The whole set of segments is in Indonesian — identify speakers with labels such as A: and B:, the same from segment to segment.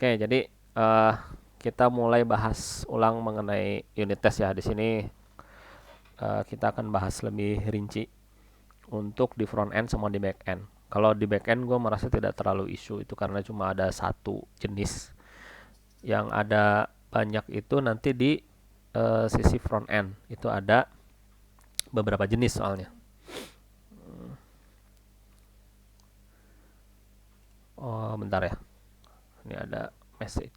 A: Oke, jadi eh, kita mulai bahas ulang mengenai unit test ya. Di sini kita akan bahas lebih rinci untuk di front end sama di back end. Kalau di back end gue merasa tidak terlalu isu itu karena cuma ada satu jenis. Yang ada banyak itu nanti di sisi front end itu ada beberapa jenis soalnya. Oh, bentar ya. Ini ada message.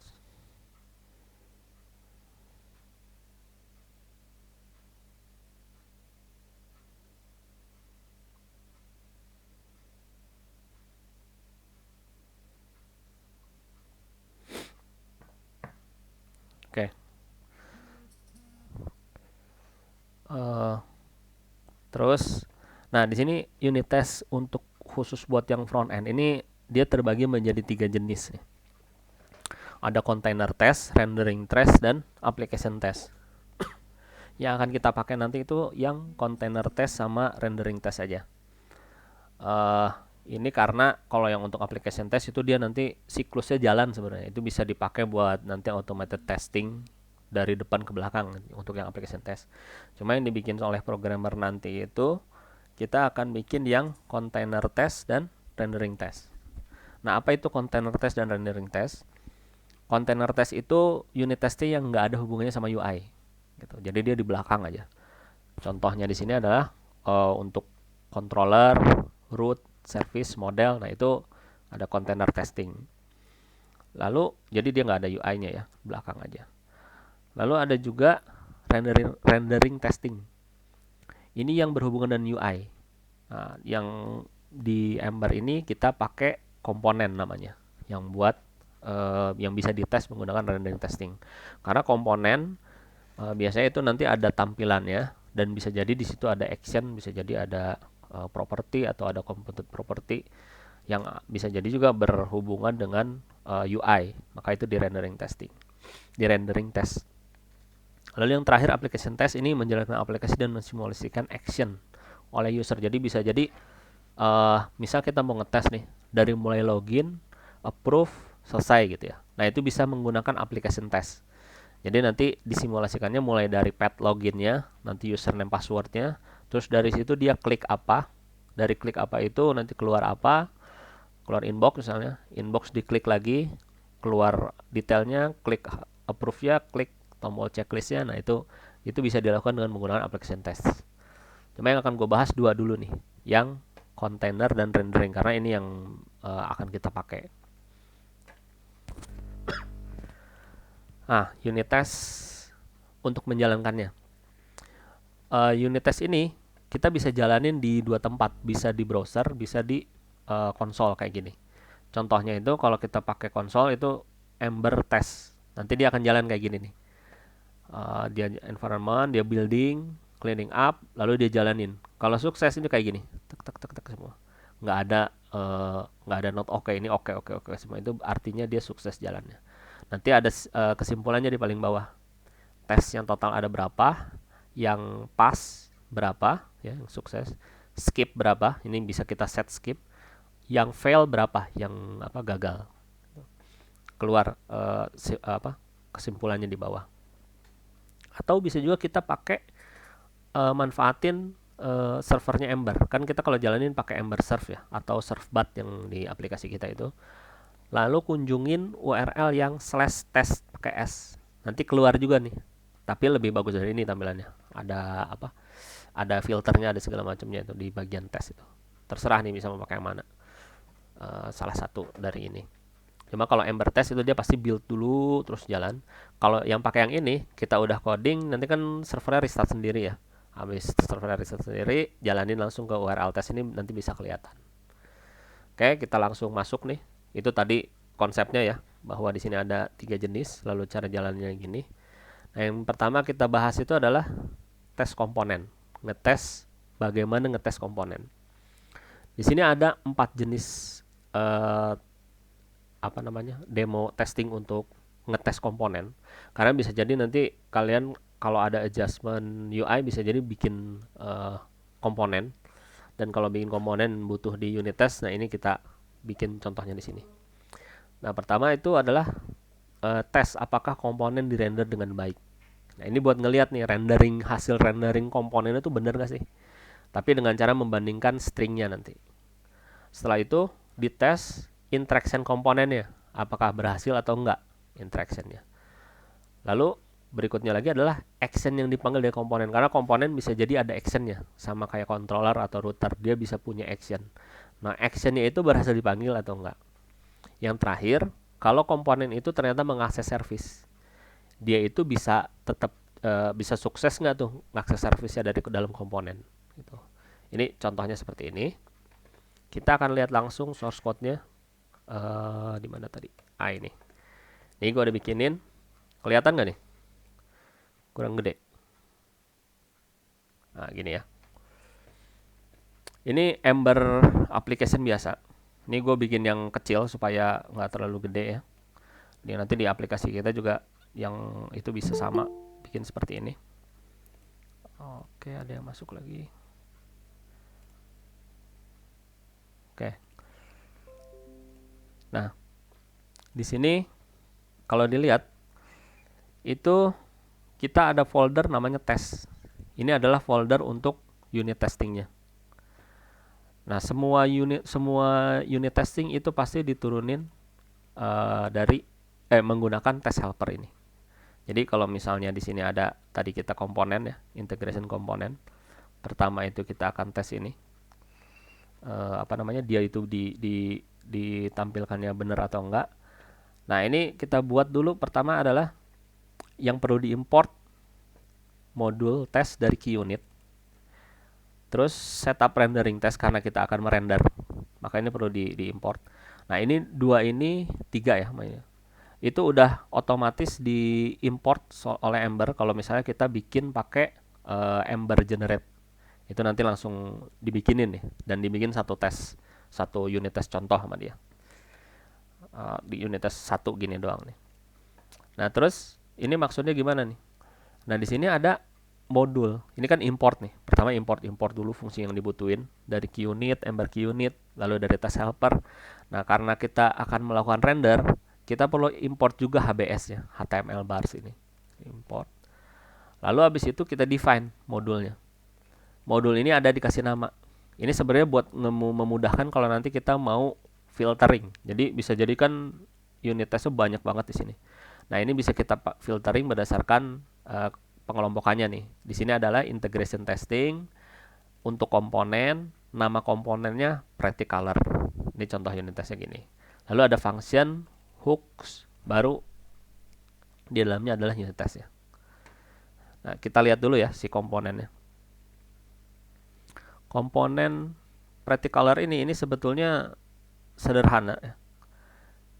A: Oke. Eh, Terus, nah di sini unit test untuk khusus buat yang front end ini dia terbagi menjadi tiga jenis nih. Ada container test, rendering test, dan application test. Yang akan kita pakai nanti itu yang container test sama rendering test aja. uh, ini karena kalau yang untuk application test itu dia nanti siklusnya jalan sebenarnya. Itu bisa dipakai buat nanti automated testing dari depan ke belakang untuk yang application test. Cuma yang dibikin oleh programmer nanti itu kita akan bikin yang container test dan rendering test. Nah, apa itu container test dan rendering test? Container test itu unit testing yang nggak ada hubungannya sama UI. Gitu. Jadi dia di belakang aja. Contohnya di sini adalah untuk controller, root, service, model. Nah, itu ada container testing. Lalu jadi dia nggak ada UI-nya ya, belakang aja. Lalu ada juga rendering testing. Ini yang berhubungan dengan UI. Nah, yang di Ember ini kita pakai komponen namanya, yang buat yang bisa dites menggunakan rendering testing. Karena komponen biasanya itu nanti ada tampilannya dan bisa jadi di situ ada action, bisa jadi ada property atau ada component property yang bisa jadi juga berhubungan dengan UI. Maka itu di rendering testing, di rendering test. Lalu yang terakhir application test ini menjalankan aplikasi dan mensimulasikan action oleh user. Jadi bisa jadi misal kita mau ngetes nih dari mulai login, approve, selesai gitu ya. Nah itu bisa menggunakan application test. Jadi nanti disimulasikannya mulai dari path loginnya, nanti username passwordnya, terus dari situ dia klik apa, dari klik apa itu nanti keluar apa, keluar inbox misalnya, inbox diklik lagi, keluar detailnya, klik approve ya, klik tombol checklistnya, nah itu bisa dilakukan dengan menggunakan application test. Cuma yang akan gue bahas dua dulu nih, yang container dan rendering karena ini yang akan kita pakai. Nah, unit test untuk menjalankannya. Unit test ini kita bisa jalanin di dua tempat, bisa di browser, bisa di konsol kayak gini. Contohnya itu kalau kita pakai konsol itu Ember test. Nanti dia akan jalan kayak gini nih. Dia environment, dia building, cleaning up, lalu dia jalanin. Kalau sukses ini kayak gini, tek tek tek tek semua. Nggak ada nggak ada not oke, ini oke oke oke semua itu artinya dia sukses jalannya. Nanti ada kesimpulannya di paling bawah. Tes yang total ada berapa, yang pas berapa, ya, yang sukses, skip berapa, ini bisa kita set skip, yang fail berapa, yang apa gagal, keluar kesimpulannya di bawah. Atau bisa juga kita pakai manfaatin servernya Ember. Kan kita kalau jalanin pakai Ember Serve ya, atau Servbat yang di aplikasi kita itu. Lalu kunjungin URL yang /test pakai S. Nanti keluar juga nih. Tapi lebih bagus dari ini tampilannya. Ada apa? Ada filternya, ada segala macamnya itu di bagian tes itu. Terserah nih bisa memakai yang mana. Salah satu dari ini. Cuma kalau Ember Test itu dia pasti build dulu terus jalan. Kalau yang pakai yang ini kita udah coding nanti kan servernya restart sendiri ya. Habis servernya restart sendiri, jalanin langsung ke URL test ini nanti bisa kelihatan. Oke, kita langsung masuk nih. Itu tadi konsepnya ya, bahwa di sini ada tiga jenis, lalu cara jalannya gini. Nah, yang pertama kita bahas itu adalah tes komponen. Ngetes bagaimana ngetes komponen. Di sini ada 4 jenis eh, apa namanya? Demo testing untuk ngetes komponen. Karena bisa jadi nanti kalian kalau ada adjustment UI bisa jadi bikin komponen dan kalau bikin komponen butuh di unit test. Nah, ini kita bikin contohnya di sini. Nah, pertama itu adalah tes apakah komponen dirender dengan baik. Nah, ini buat ngelihat nih hasil rendering komponennya itu bener gak sih? Tapi dengan cara membandingkan stringnya nanti. Setelah itu dites interaction komponennya, apakah berhasil atau enggak interactionnya. Lalu berikutnya lagi adalah action yang dipanggil dari komponen, karena komponen bisa jadi ada actionnya, sama kayak controller atau router, dia bisa punya action. Nah, actionnya itu berhasil dipanggil atau enggak. Yang terakhir, kalau komponen itu ternyata mengakses service, dia itu bisa tetap bisa sukses nggak tuh ngakses service-nya dari ke dalam komponen gitu. Ini contohnya seperti ini. Kita akan lihat langsung source code-nya di mana tadi. Ini. Ini gue udah bikinin. Kelihatan nggak nih? Kurang gede. Nah, gini ya. Ini Ember application biasa. Ini gue bikin yang kecil supaya nggak terlalu gede ya. Nanti di aplikasi kita juga yang itu bisa sama bikin seperti ini. Oke, ada yang masuk lagi. Oke. Nah, di sini kalau dilihat itu kita ada folder namanya test. Ini adalah folder untuk unit testingnya. Nah, semua unit testing itu pasti diturunin menggunakan test helper ini. Jadi kalau misalnya di sini ada tadi kita komponen ya, integration komponen. Pertama itu kita akan tes ini. Dia itu ditampilkannya benar atau enggak. Nah, ini kita buat dulu. Pertama adalah yang perlu diimport modul test dari QUnit. Terus setup rendering test karena kita akan merender, maka ini perlu diimport. Nah, ini tiga ya mainnya. Itu udah otomatis diimport oleh Ember kalau misalnya kita bikin pakai Ember generate. Itu nanti langsung dibikinin nih dan dibikin satu unit test contoh sama dia. Di unit test 1 gini doang nih. Nah, terus ini maksudnya gimana nih? Nah, di sini ada modul. Ini kan import nih. Pertama import dulu fungsi yang dibutuhin dari QUnit, Ember QUnit, lalu dari test helper. Nah, karena kita akan melakukan render, kita perlu import juga HBS ya, HTML bars ini. Import. Lalu habis itu kita define modulnya. Modul ini ada dikasih nama. Ini sebenarnya buat memudahkan kalau nanti kita mau filtering. Jadi bisa jadikan unit testnya banyak banget di sini. Nah, ini bisa kita filtering berdasarkan pengelompokannya nih. Di sini adalah integration testing untuk komponen, nama komponennya pretty color. Ini contoh unit testnya gini. Lalu ada function, hooks, baru di dalamnya adalah unit test ya. Nah, kita lihat dulu ya si komponennya. Komponen pretty color ini sebetulnya sederhana ya.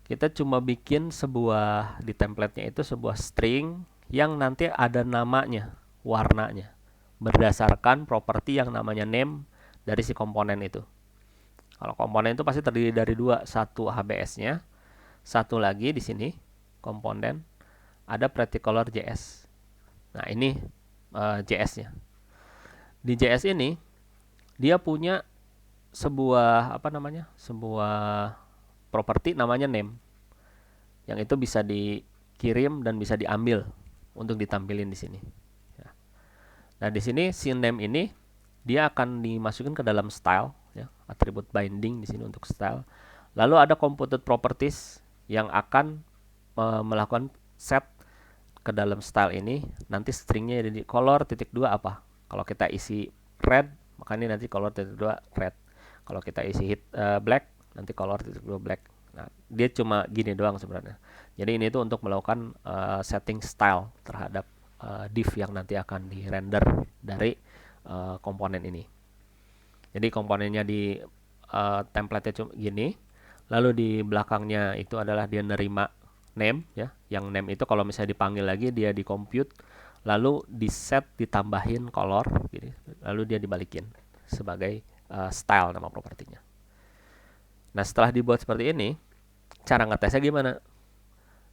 A: Kita cuma bikin di template-nya itu sebuah string yang nanti ada namanya, warnanya, berdasarkan properti yang namanya name dari si komponen itu. Kalau komponen itu pasti terdiri dari dua, satu HBS-nya, satu lagi di sini komponen ada pretty color JS. Nah, ini JS-nya. Di JS ini dia punya sebuah properti namanya name, yang itu bisa dikirim dan bisa diambil untuk ditampilin di sini. Nah, di sini si name ini dia akan dimasukin ke dalam style ya, atribut binding di sini untuk style. Lalu ada computed properties yang akan melakukan set ke dalam style ini. Nanti stringnya jadi color (2) apa? Kalau kita isi red, maka ini nanti color (2) red. Kalau kita isi black, nanti color (2) black. Nah, dia cuma gini doang sebenarnya. Jadi ini tuh untuk melakukan setting style terhadap div yang nanti akan di render dari komponen ini. Jadi komponennya di template-nya cuma gini. Lalu di belakangnya itu adalah dia nerima name ya. Yang name itu kalau misalnya dipanggil lagi dia di compute, lalu di set ditambahin color gini. Lalu dia dibalikin sebagai style nama propertinya. Nah, setelah dibuat seperti ini, cara ngetesnya gimana?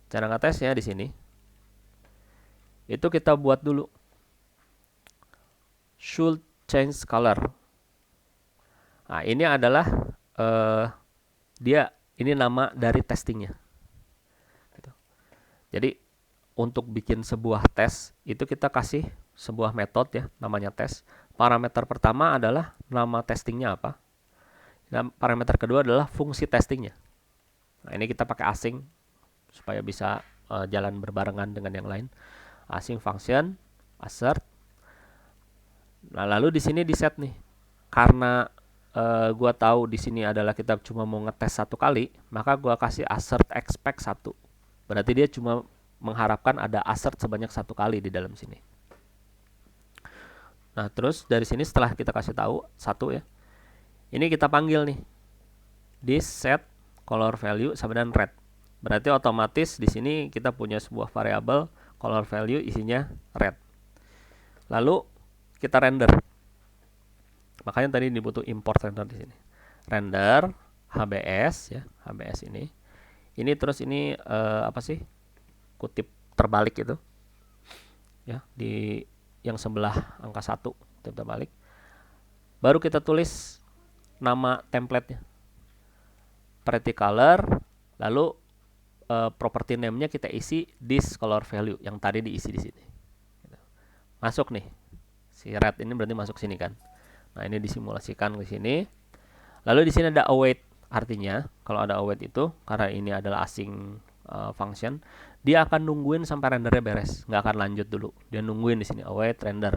A: Cara ngetesnya di sini itu kita buat dulu should change color. Nah, ini adalah ini nama dari testingnya. Jadi untuk bikin sebuah tes itu kita kasih sebuah metode ya, namanya tes. Parameter pertama adalah nama testingnya apa. Dan parameter kedua adalah fungsi testingnya. Nah, ini kita pakai async supaya bisa jalan berbarengan dengan yang lain. Async function, assert. Nah, lalu di sini di set nih. Karena gua tahu di sini adalah kita cuma mau ngetes satu kali, maka gua kasih assert expect 1. Berarti dia cuma mengharapkan ada assert sebanyak satu kali di dalam sini. Nah, terus dari sini setelah kita kasih tahu satu ya, ini kita panggil nih this set color value sama dengan red. Berarti otomatis di sini kita punya sebuah variabel color value isinya red. Lalu kita render. Makanya tadi dibutuh import render di sini. Render HBS ya, HBS ini. Ini terus ini apa sih? Kutip terbalik itu. Ya, di yang sebelah angka 1 kutip terbalik. Baru kita tulis nama template-nya. Pretty color, lalu property name-nya kita isi this color value yang tadi diisi di sini. Masuk nih. Si red ini berarti masuk sini kan. Nah, ini disimulasikan ke sini. Lalu di sini ada await. Artinya, kalau ada await itu karena ini adalah async function, dia akan nungguin sampai rendernya beres, nggak akan lanjut dulu. Dia nungguin di sini await render.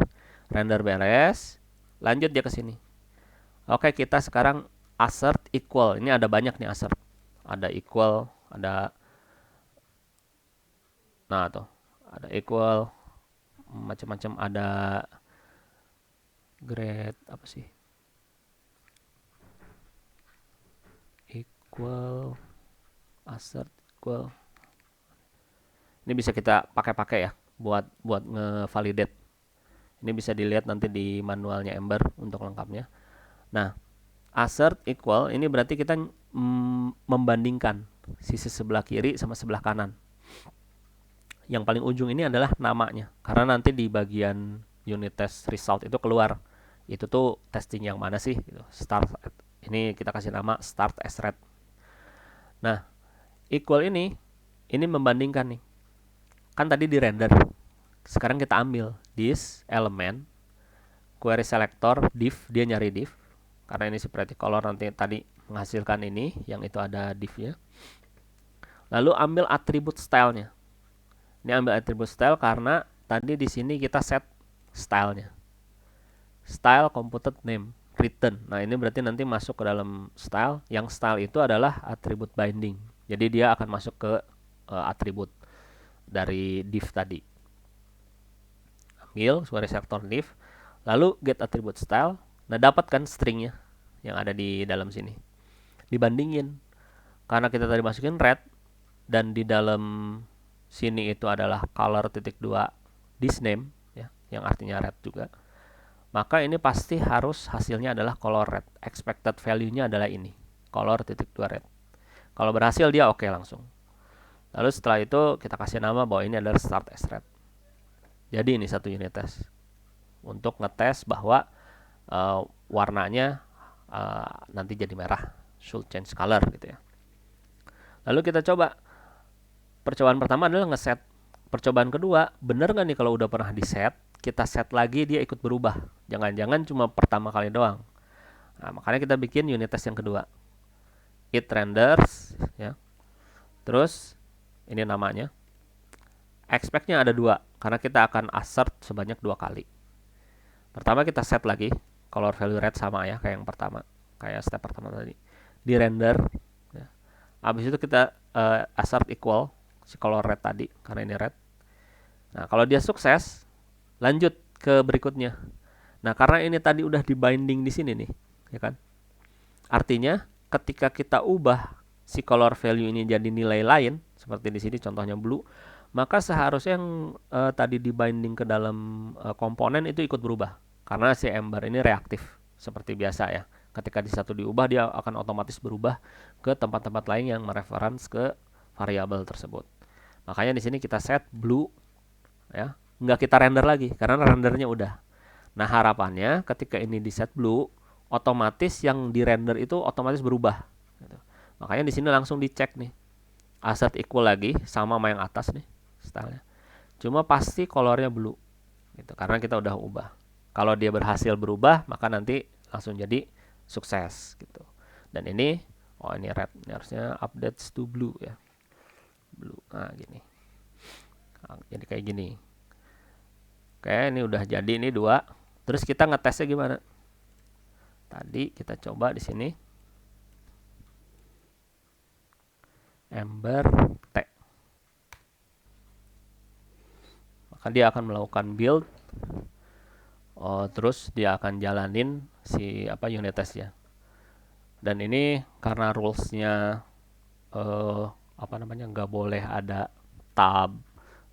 A: Render beres, lanjut dia ke sini. Oke, kita sekarang assert equal. Ini ada banyak nih assert. Ada equal, ada nah tuh, ada equal macam-macam, ada grade apa sih? Equal assert equal. Ini bisa kita pakai-pakai ya buat ngevalidate. Ini bisa dilihat nanti di manualnya Ember untuk lengkapnya. Nah, assert equal ini berarti kita membandingkan sisi sebelah kiri sama sebelah kanan. Yang paling ujung ini adalah namanya, karena nanti di bagian unit test result itu keluar itu tuh testing yang mana sih gitu. Start ini kita kasih nama start as red. Nah, equal ini membandingkan nih. Kan tadi di render. Sekarang kita ambil this element query selector div, dia nyari div. Karena ini seperti color nanti tadi menghasilkan ini, yang itu ada div-nya. Lalu ambil atribut style-nya. Ini ambil atribut style karena tadi di sini kita set style-nya. Style computed name return. Nah, ini berarti nanti masuk ke dalam style. Yang style itu adalah atribut binding. Jadi dia akan masuk ke atribut dari div tadi. Ambil query selector div, lalu get attribute style. Nah, dapatkan stringnya yang ada di dalam sini. Dibandingin. Karena kita tadi masukin red dan di dalam sini itu adalah color.2 this name ya, yang artinya red juga. Maka ini pasti harus hasilnya adalah color red. Expected value-nya adalah ini, color.2 red. Kalau berhasil dia oke langsung. Lalu setelah itu kita kasih nama bahwa ini adalah start as red. Jadi ini satu unit test untuk ngetes bahwa warnanya nanti jadi merah, should change color gitu ya. Lalu kita coba. Percobaan pertama adalah ngeset. Percobaan kedua, bener nggak nih kalau udah pernah di set, kita set lagi dia ikut berubah. Jangan-jangan cuma pertama kali doang. Nah, makanya kita bikin unit test yang kedua. It renders ya. Terus ini namanya. Expect-nya ada 2 karena kita akan assert sebanyak 2 kali. Pertama kita set lagi color value red sama ya kayak yang pertama, kayak step pertama tadi. Di render ya. Habis itu kita assert equal si color red tadi karena ini red. Nah, kalau dia sukses, lanjut ke berikutnya. Nah, karena ini tadi udah di binding di sini nih, ya kan? Artinya ketika kita ubah si color value ini jadi nilai lain, seperti di sini contohnya blue, maka seharusnya yang tadi di binding ke dalam komponen itu ikut berubah. Karena si Ember ini reaktif seperti biasa ya. Ketika di satu diubah, dia akan otomatis berubah ke tempat-tempat lain yang mereference ke variabel tersebut. Makanya di sini kita set blue ya, nggak kita render lagi karena rendernya udah. Nah, harapannya ketika ini di set blue, otomatis yang di render itu otomatis berubah gitu. Makanya di sini langsung dicek nih. Assert equal lagi sama yang atas nih. stylenya. Cuma pasti colornya blue gitu karena kita udah ubah. Kalau dia berhasil berubah maka nanti langsung jadi sukses gitu. Dan ini ini red, ini harusnya updates to blue ya. Blue. Nah, gini. Nah, jadi kayak gini. Oke, ini udah jadi ini 2. Terus kita ngetesnya gimana? Tadi kita coba di sini. Ember T. Maka dia akan melakukan build. Terus dia akan jalanin si unit testnya. Dan ini karena rulesnya nggak boleh ada tab.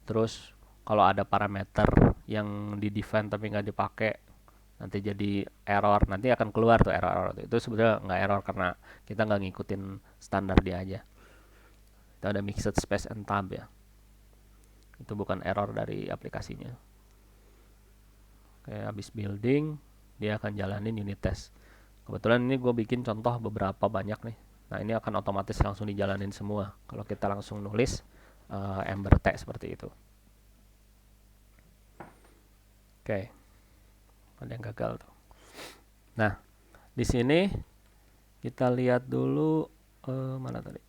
A: Terus kalau ada parameter yang di define tapi nggak dipakai nanti jadi error, nanti akan keluar tuh error itu sebenarnya nggak error karena kita nggak ngikutin standar dia aja. Itu ada mixed space and tab ya, itu bukan error dari aplikasinya. Oke, habis building dia akan jalanin unit test. Kebetulan ini gue bikin contoh beberapa banyak nih. Nah ini akan otomatis langsung dijalanin semua kalau kita langsung nulis Ember T seperti itu. Oke, ada yang gagal tuh. Nah di sini kita lihat dulu mana tadi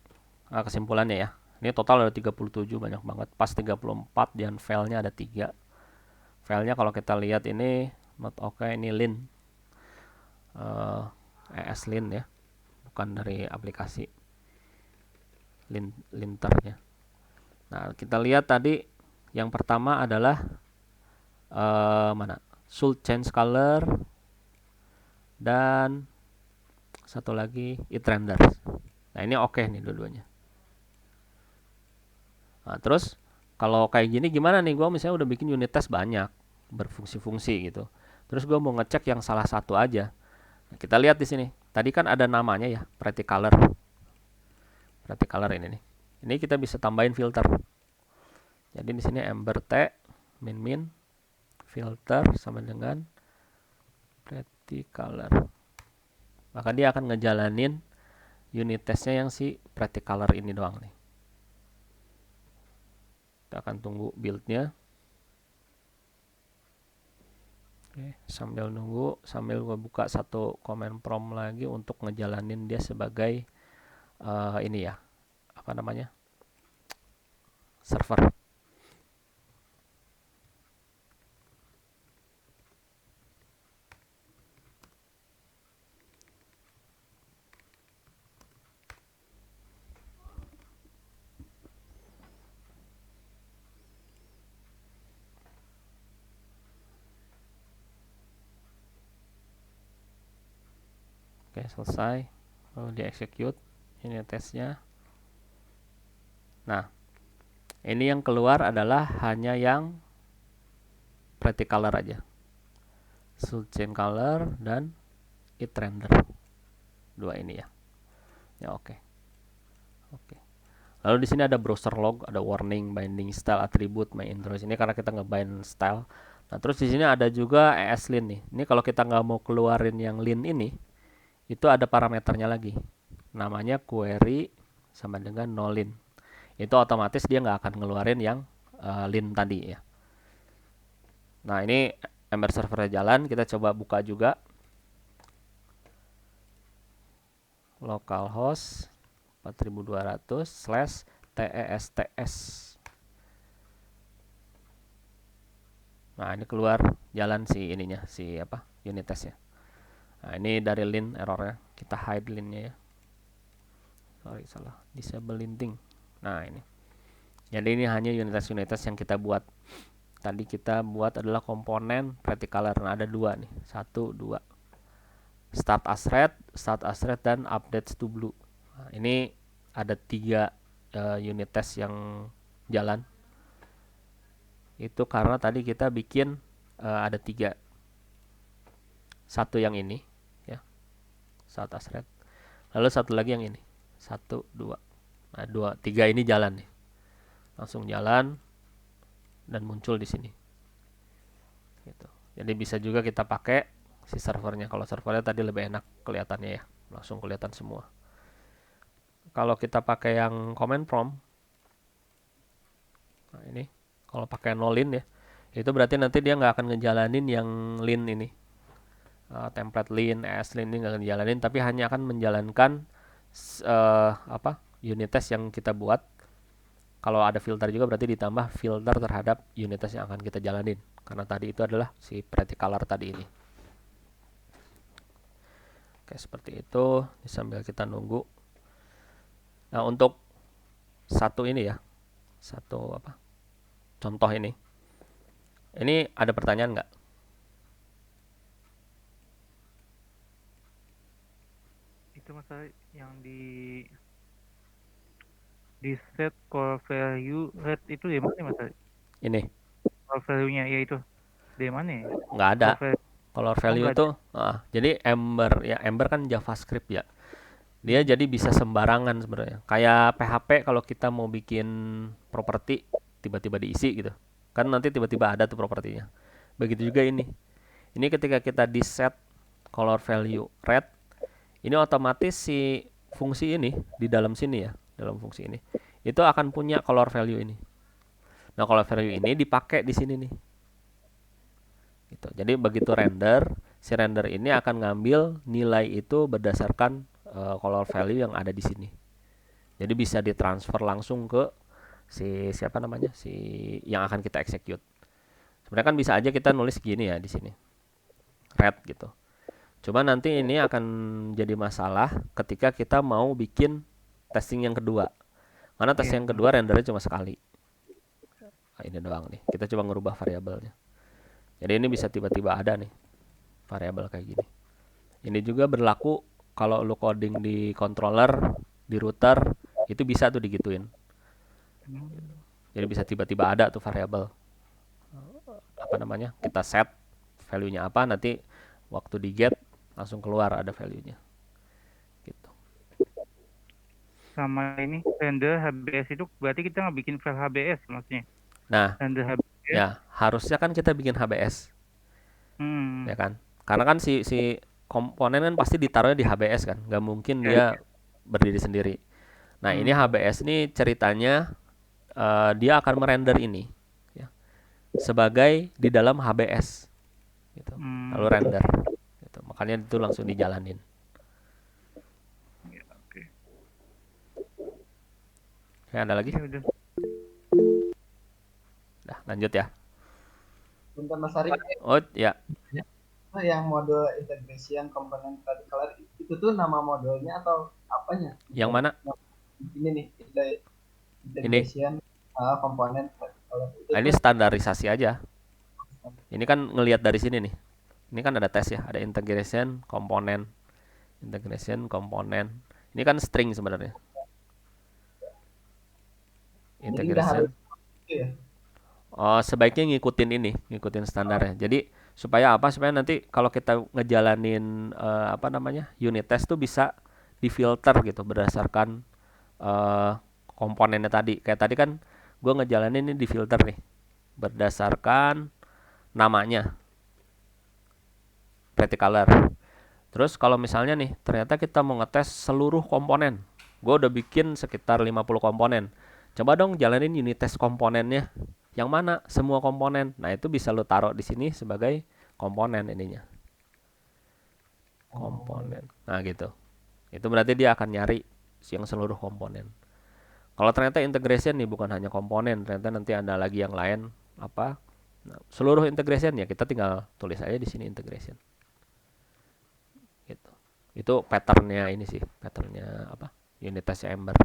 A: kesimpulannya ya. Ini total ada 37, banyak banget. Pas 34 dan filenya ada 3. Filenya kalau kita lihat ini not okay, ini lin ESLint ya, bukan dari aplikasi linternya. Nah kita lihat tadi yang pertama adalah should change color, dan satu lagi it renders. Nah ini oke nih dua-duanya. Nah terus kalau kayak gini gimana nih, gue misalnya udah bikin unit test banyak berfungsi-fungsi gitu, terus gue mau ngecek yang salah satu aja. Nah, kita lihat di sini tadi kan ada namanya ya, pretty color ini nih. Ini kita bisa tambahin filter. Jadi di sini Ember T min filter sama dengan pretty color. Maka dia akan ngejalanin unit testnya yang si pretty color ini doang nih. Kita akan tunggu buildnya. Oke, sambil nunggu, sambil gue buka satu command prompt lagi untuk ngejalanin dia sebagai ini ya, server. Oke, selesai. Lalu di execute ini testnya. Nah ini yang keluar adalah hanya yang pretty color aja, should change color dan it render, 2 ini ya. Ya oke. Lalu di sini ada browser log, ada warning, binding style, attribute, my intro. Ini karena kita ngebind style. Nah terus di sini ada juga ESLint nih. Ini kalau kita nggak mau keluarin yang lint ini, itu ada parameternya lagi. Namanya query sama dengan no lint. Itu otomatis dia nggak akan ngeluarin yang lint tadi ya. Nah ini Ember servernya jalan, kita coba buka juga. Localhost 4200/tests. Nah ini keluar jalan si ininya, si unit testnya. Nah ini dari lint errornya, kita hide lintnya ya. Sorry salah, disable linting. Nah ini. Jadi ini hanya unit test yang kita buat. Tadi kita buat adalah komponen pretty color. Nah ada 2 nih, 1, 2. Start as red dan updates to blue. Nah, ini ada 3 unit test yang jalan. Itu karena tadi kita bikin ada 3. Satu yang ini ya, start as red. Lalu satu lagi yang ini, 1, 2. Nah 2, 3 ini jalan nih, langsung jalan dan muncul di sini. Gitu. Jadi bisa juga kita pakai si servernya. Kalau servernya tadi lebih enak kelihatannya ya, langsung kelihatan semua. Kalau kita pakai yang command prompt, Nah, ini kalau pakai no lin ya, itu berarti nanti dia nggak akan ngejalanin yang lin ini. Template lin, ESLint ini nggak akan ngejalanin, tapi hanya akan menjalankan apa unit test yang kita buat. Kalau ada filter juga berarti ditambah filter terhadap unit test yang akan kita jalanin. Karena tadi itu adalah si pretty color tadi ini. Oke, seperti itu. Sambil kita nunggu. Nah, untuk satu ini ya, satu apa? Contoh ini. Ini ada pertanyaan nggak?
B: Itu masalah yang di set core value rate itu di mana mas?
A: Ini
B: Core value-nya ya itu di mana ya?
A: nggak ada.
B: Core value.
A: Color
B: Oh
A: value
B: enggak
A: itu,
B: ada.
A: jadi Ember ya, Ember kan JavaScript ya. Dia
B: Hmm.
A: jadi bisa sembarangan sebenarnya. Kayak PHP kalau kita mau bikin properti tiba-tiba diisi gitu. Kan nanti tiba-tiba ada tuh propertinya. Begitu juga ini. Ini ketika kita di set color value red, ini otomatis si fungsi ini di dalam sini ya, dalam fungsi ini. Itu akan punya color value ini. Nah, color value ini dipakai di sini nih. Gitu. Jadi begitu render, si render ini akan ngambil nilai itu berdasarkan color value yang ada di sini. Jadi bisa ditransfer langsung ke si siapa namanya, si yang akan kita execute. Sebenarnya kan bisa aja kita nulis gini ya di sini, red gitu. Cuma nanti ini akan jadi masalah ketika kita mau bikin testing yang kedua. Karena
B: Iya.
A: testing yang kedua rendernya cuma sekali. Nah, ini doang nih. Kita coba ngerubah variabelnya. Jadi ini bisa tiba-tiba ada nih variabel kayak gini. Ini juga berlaku kalau lu coding di controller, di router, itu bisa tuh digituin.
B: Hmm.
A: Jadi bisa tiba-tiba ada tuh variabel apa namanya? Kita set value-nya apa, nanti waktu di get langsung keluar ada value-nya. Gitu.
B: Sama ini render HBS itu berarti kita nggak bikin file HBS maksudnya.
A: Nah,
B: Render HBS.
A: ya harusnya kan kita bikin HBS,
B: Hmm.
A: ya kan? Karena kan si si komponen kan pasti ditaruhnya di HBS kan, nggak mungkin
B: Ya,
A: dia
B: ya.
A: berdiri sendiri. Nah, ini
B: Hmm.
A: HBS ini ceritanya dia akan merender ini ya, sebagai di dalam HBS gitu. Lalu
B: Hmm.
A: render gitu. Makanya itu langsung dijalanin.
B: Ya, oke.
A: Oke, ada lagi?
B: Ya udah.
A: Dah, lanjut ya.
C: Bentar Mas Arif,
A: Oh, ya.
C: yang model integration komponen particular itu tuh nama modelnya atau apanya?
A: Yang mana?
C: Ini nih,
A: Ini.
C: integration komponen particular itu
A: Nah, ini
C: tuh
A: standarisasi aja. Ini kan ngelihat dari sini nih. Ini kan ada tes ya, ada integration komponen, integration komponen. Ini kan string sebenarnya.
C: jadi udah harus
A: Integration.
C: itu ya.
A: Oh, sebaiknya ngikutin ini, ngikutin standarnya. Jadi supaya apa? Supaya nanti kalau kita ngejalanin apa namanya unit test tuh bisa difilter gitu berdasarkan eh, komponennya tadi. Kayak tadi kan gue ngejalanin ini difilter nih berdasarkan namanya, pretty color. Terus kalau misalnya nih ternyata kita mau ngetes seluruh komponen, gue udah bikin sekitar 50 komponen. Coba dong jalanin unit test komponennya. Yang mana? Semua komponen. Nah, itu bisa lo taruh di sini sebagai komponen ininya.
C: Oh, iya.
A: Komponen. Nah, gitu. Itu berarti dia akan nyari yang seluruh komponen. Kalau ternyata integration nih bukan hanya komponen, ternyata nanti ada lagi yang lain apa? Nah, seluruh integration ya kita tinggal tulis aja di sini integration. Gitu. Itu patternnya ini sih, patternnya apa? Unit test Ember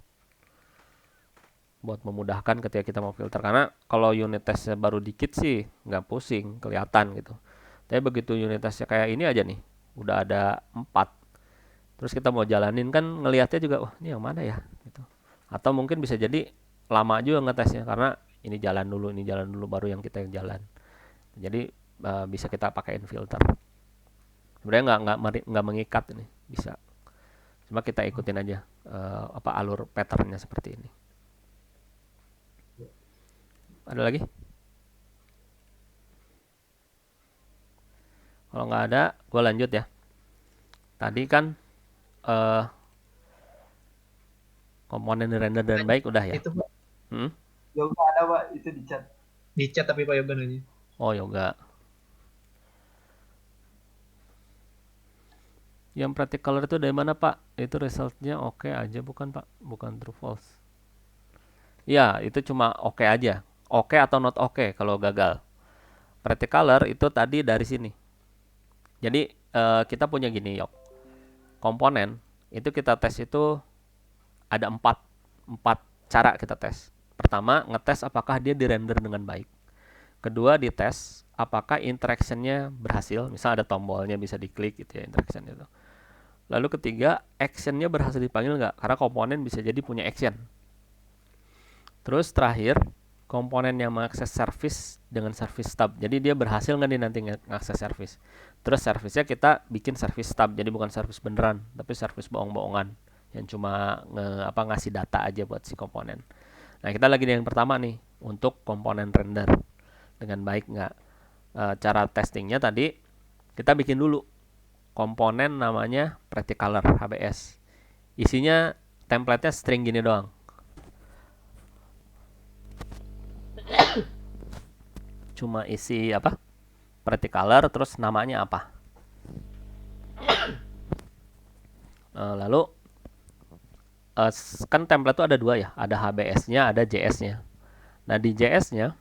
A: buat memudahkan ketika kita mau filter karena kalau unit testnya baru dikit sih nggak pusing kelihatan gitu, tapi begitu unit testnya kayak ini aja nih udah ada 4 terus kita mau jalanin kan ngelihatnya juga wah ini yang mana ya gitu, atau mungkin bisa jadi lama juga ngetesnya karena ini jalan dulu baru yang kita yang jalan, jadi bisa kita pakaiin filter sebenarnya nggak mengikat ini bisa, cuma kita ikutin aja apa alur patternnya seperti ini. Ada lagi? Kalau nggak ada, gue lanjut ya. Tadi kan komponen render dan baik udah ya.
C: Itu
A: Hmm?
C: Yoga ada Pak, itu di chat.
D: Di chat tapi Pak Yoga nanya.
A: Oh, yoga. Yang practical color itu dari mana, Pak? Itu resultnya oke aja bukan, Pak? Bukan true false. Ya, itu cuma oke aja. Oke atau not oke kalau gagal. Practical color itu tadi dari sini. Jadi kita punya gini, Yok. Komponen itu kita tes itu ada empat cara kita tes. Pertama, ngetes apakah dia dirender dengan baik. Kedua, dites apakah interactionnya berhasil. Misal ada tombolnya bisa diklik gitu ya, interaction itu. Lalu ketiga, actionnya berhasil dipanggil nggak? Karena komponen bisa jadi punya action. Terus terakhir, komponen yang mengakses service dengan service stub. Jadi dia berhasil nggak nih nanti ngakses service. Terus service-nya kita bikin service stub. Jadi bukan service beneran, tapi service bohong-bohongan yang cuma ngasih data aja buat si komponen. Nah, kita lagi di yang pertama nih untuk komponen render dengan baik nggak. Cara testingnya tadi kita bikin dulu komponen namanya pretty color HBS. Isinya template-nya string gini doang. Cuma isi apa? Pretty color terus namanya apa. Lalu kan template itu ada dua ya, ada HBS-nya, ada JS-nya. Nah, di JS-nya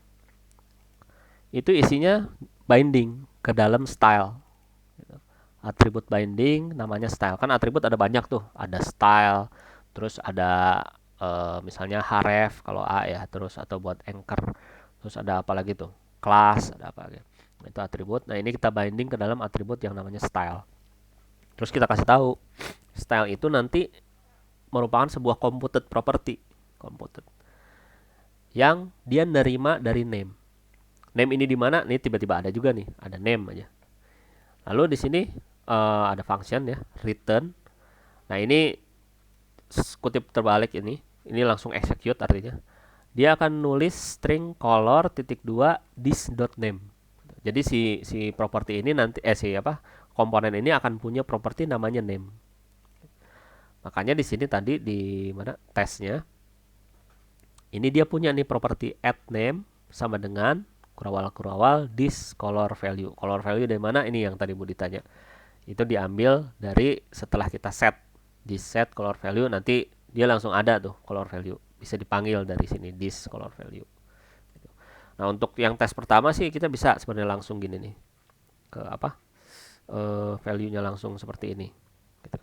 A: itu isinya binding ke dalam style. Atribut binding namanya style. Kan atribut ada banyak tuh, ada style, terus ada misalnya href kalau A ya, terus atau buat anchor, terus ada apa lagi tuh, class, ada apa lagi. Itu atribut. Nah, ini kita binding ke dalam atribut yang namanya style. Terus kita kasih tahu style itu nanti merupakan sebuah computed property, computed, yang dia nerima dari name. Name ini di mana? Nih tiba-tiba ada juga nih, ada name aja. Lalu di sini ada function ya, return. Nah, ini kutip terbalik ini langsung execute artinya. Dia akan nulis string color .2 this.name. Jadi si property ini nanti komponen ini akan punya properti namanya name. Makanya di sini tadi di mana tesnya ini dia punya nih properti add name sama dengan kurawal this color value. Color value dari mana? Ini yang tadi mau ditanya. Itu diambil dari setelah kita set. Di set color value nanti dia langsung ada tuh color value. Bisa dipanggil dari sini this color value. Nah, untuk yang tes pertama sih kita bisa sebenarnya langsung gini nih. Ke value-nya langsung seperti ini. Gitu.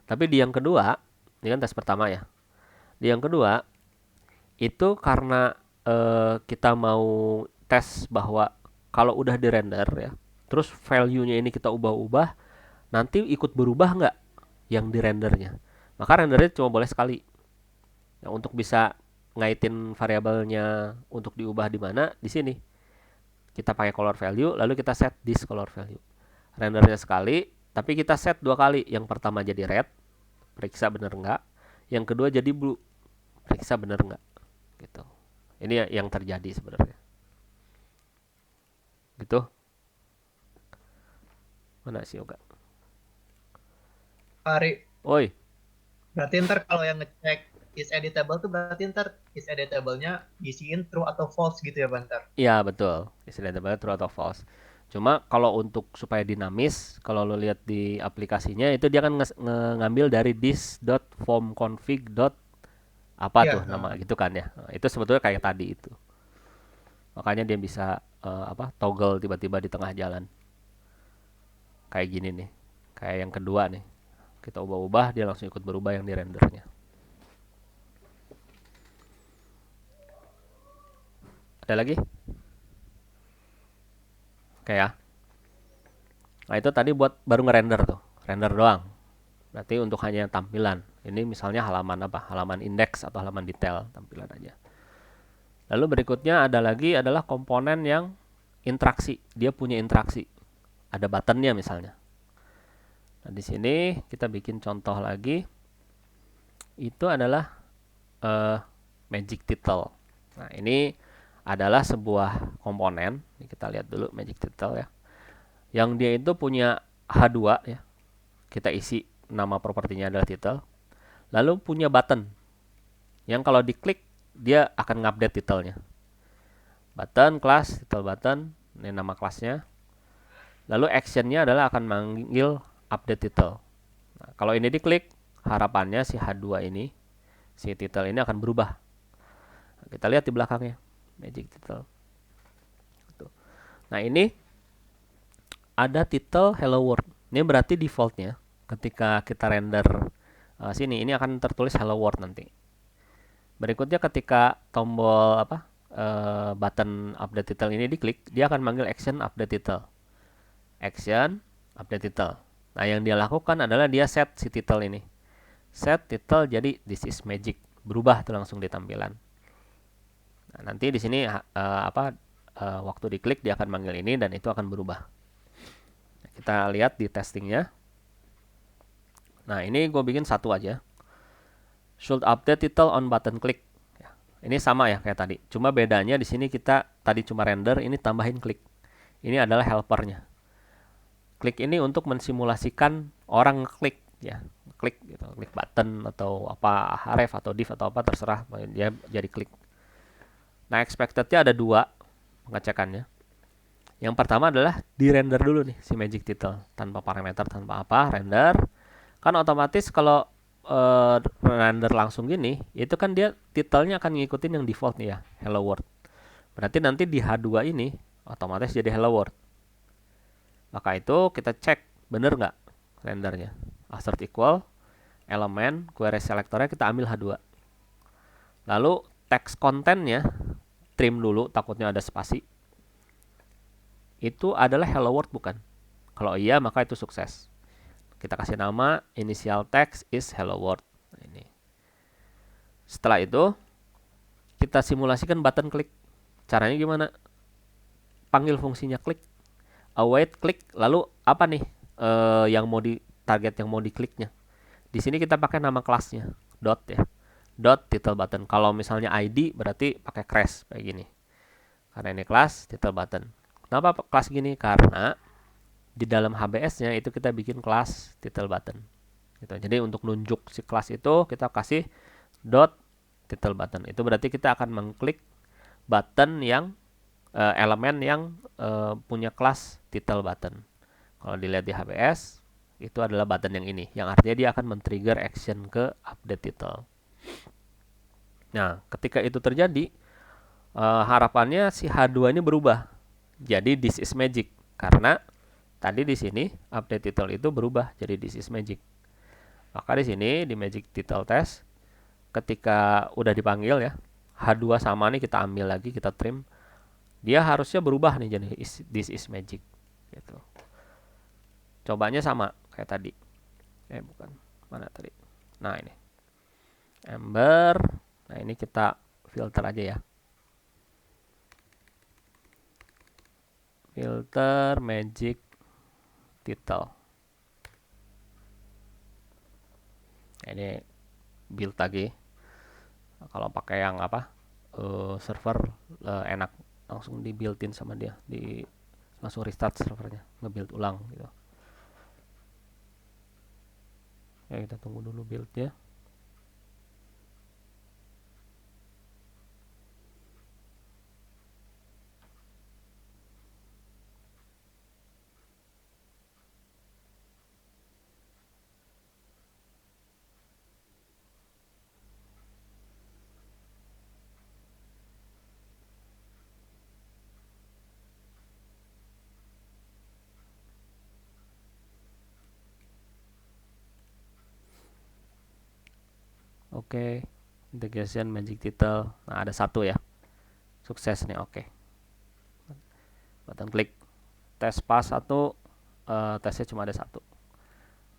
A: Tapi di yang kedua, ini kan tes pertama ya. Di yang kedua, itu karena kita mau tes bahwa kalau udah di render ya, terus value-nya ini kita ubah-ubah, nanti ikut berubah nggak yang di rendernya. Maka rendernya cuma boleh sekali. Nah, untuk bisa ngaitin variabelnya untuk diubah di mana, di sini. Kita pakai color value, lalu kita set this color value. Rendernya sekali, tapi kita set dua kali. Yang pertama jadi red, periksa bener nggak. Yang kedua jadi blue, periksa bener nggak. Gitu. Ini yang terjadi sebenarnya. Gitu. Mana sih Yoga?
D: Ari,
A: Oi.
D: berarti ntar kalau yang ngecek is editable tuh berarti ntar is editable-nya isiin true atau false gitu ya, Bantar?
A: Iya, betul. Is editable true atau false. Cuma kalau untuk supaya dinamis, kalau lo lihat di aplikasinya itu dia kan ngambil dari this.formconfig. Apa
D: Iya,
A: tuh nama gitu kan ya. Nah, itu sebetulnya kayak tadi itu. Makanya dia bisa toggle tiba-tiba di tengah jalan. Kayak gini nih. Kayak yang kedua nih. Kita ubah-ubah dia langsung ikut berubah yang di rendernya. Ada lagi? Oke ya. Nah, itu tadi buat baru ngerender tuh. Render doang. Berarti untuk hanya tampilan. Ini misalnya halaman apa? Halaman indeks atau halaman detail, tampilan aja. Lalu berikutnya ada lagi adalah komponen yang interaksi. Dia punya interaksi. Ada buttonnya misalnya. Nah, di sini kita bikin contoh lagi. Itu adalah magic title. Nah, ini adalah sebuah komponen. Ini kita lihat dulu magic title ya. Yang dia itu punya H2 ya. Kita isi nama propertinya adalah title. Lalu punya button. Yang kalau diklik dia akan ngupdate titelnya. button class title button, ini nama kelasnya. Lalu actionnya adalah akan manggil update title. Nah, kalau ini diklik, harapannya si H2 ini, si title ini akan berubah. Nah, kita lihat di belakangnya, magic title. Nah, ini ada title hello world. Ini berarti defaultnya ketika kita render sini, ini akan tertulis hello world nanti. Berikutnya ketika tombol button update title ini diklik, dia akan manggil action update title. Action update title. Nah, yang dia lakukan adalah dia set si title ini. Set title jadi this is magic. Berubah tuh langsung di tampilan. Nah, nanti di sini waktu diklik dia akan manggil ini dan itu akan berubah. Nah, kita lihat di testingnya. Nah, ini gue bikin satu aja. Should update title on button click. Ya, ini sama ya kayak tadi. Cuma bedanya di sini kita tadi cuma render, ini tambahin klik. Ini adalah helpernya. Klik ini untuk mensimulasikan orang klik ya, klik gitu, klik button atau apa ref atau div atau apa terserah, dia jadi klik. Nah, expectednya ada dua pengecekannya. Yang pertama adalah di render dulu nih si magic title tanpa parameter, tanpa apa, render. Kan otomatis kalau render langsung gini, itu kan dia titelnya akan ngikutin yang default nih ya, hello world. Berarti nanti di H2 ini otomatis jadi hello world. Maka itu kita cek bener nggak rendernya. Assert equal element query selectornya kita ambil H2. Lalu text contentnya trim dulu, takutnya ada spasi. Itu adalah hello world bukan? Kalau iya maka itu sukses. Kita kasih nama initial text is hello world. Ini. Setelah itu kita simulasikan button klik. Caranya gimana? Panggil fungsinya klik, await klik, lalu apa nih yang mau di target yang mau dikliknya. Di sini kita pakai nama kelasnya dot ya, dot title button. Kalau misalnya ID berarti pakai crash kayak gini. Karena ini kelas title button. Kenapa kelas gini? Karena di dalam HBS-nya itu kita bikin kelas title button. Gitu. Jadi untuk nunjuk si kelas itu kita kasih dot title button. Itu berarti kita akan mengklik button yang elemen yang punya kelas title button. Kalau dilihat di HBS itu adalah button yang ini, yang artinya dia akan men-trigger action ke update title. Nah, ketika itu terjadi, harapannya si H2 ini berubah. Jadi this is magic karena tadi di sini update title itu berubah jadi this is magic. Maka di sini di magic title test ketika udah dipanggil ya, H2 sama nih kita ambil lagi, kita trim. Dia harusnya berubah nih jadi this is magic gitu. Cobanya sama kayak tadi. Bukan. Mana tadi? Nah, ini. Ember. Nah, ini kita filter aja ya. Filter magic title. Ini build lagi. Kalau pakai yang server enak langsung di build-in sama dia, langsung restart servernya, nge-build ulang gitu. Ya, kita tunggu dulu build-nya. Oke, integration magic title. Nah, ada satu ya. Sukses nih, oke. Button klik. Tes pas satu, tesnya cuma ada satu.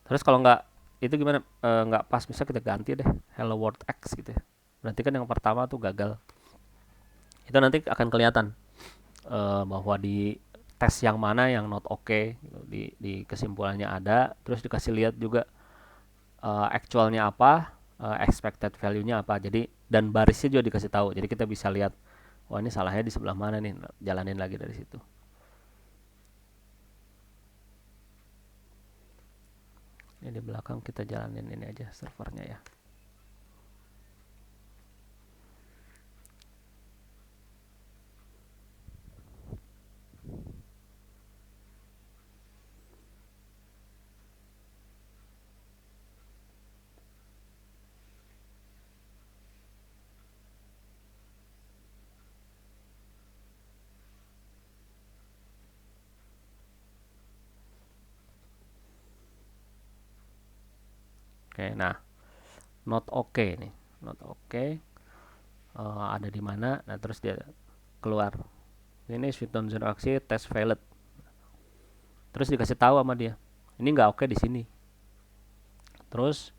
A: Terus kalau nggak, itu gimana? Nggak pas, bisa kita ganti deh. Hello World X gitu ya. Berarti kan yang pertama tuh gagal. Itu nanti akan kelihatan bahwa di tes yang mana yang not oke. Gitu. Di kesimpulannya ada. Terus dikasih lihat juga actualnya apa, expected value-nya apa. Jadi dan barisnya juga dikasih tahu. Jadi kita bisa lihat, wah ini salahnya di sebelah mana nih, jalanin lagi dari situ. Ini di belakang kita jalanin ini aja servernya ya. Oke, nah not oke nih, not oke. Ada di mana? Nah, terus dia keluar. Ini switch on zero aksi test failed. Terus dikasih tahu sama dia, ini nggak oke di sini. Terus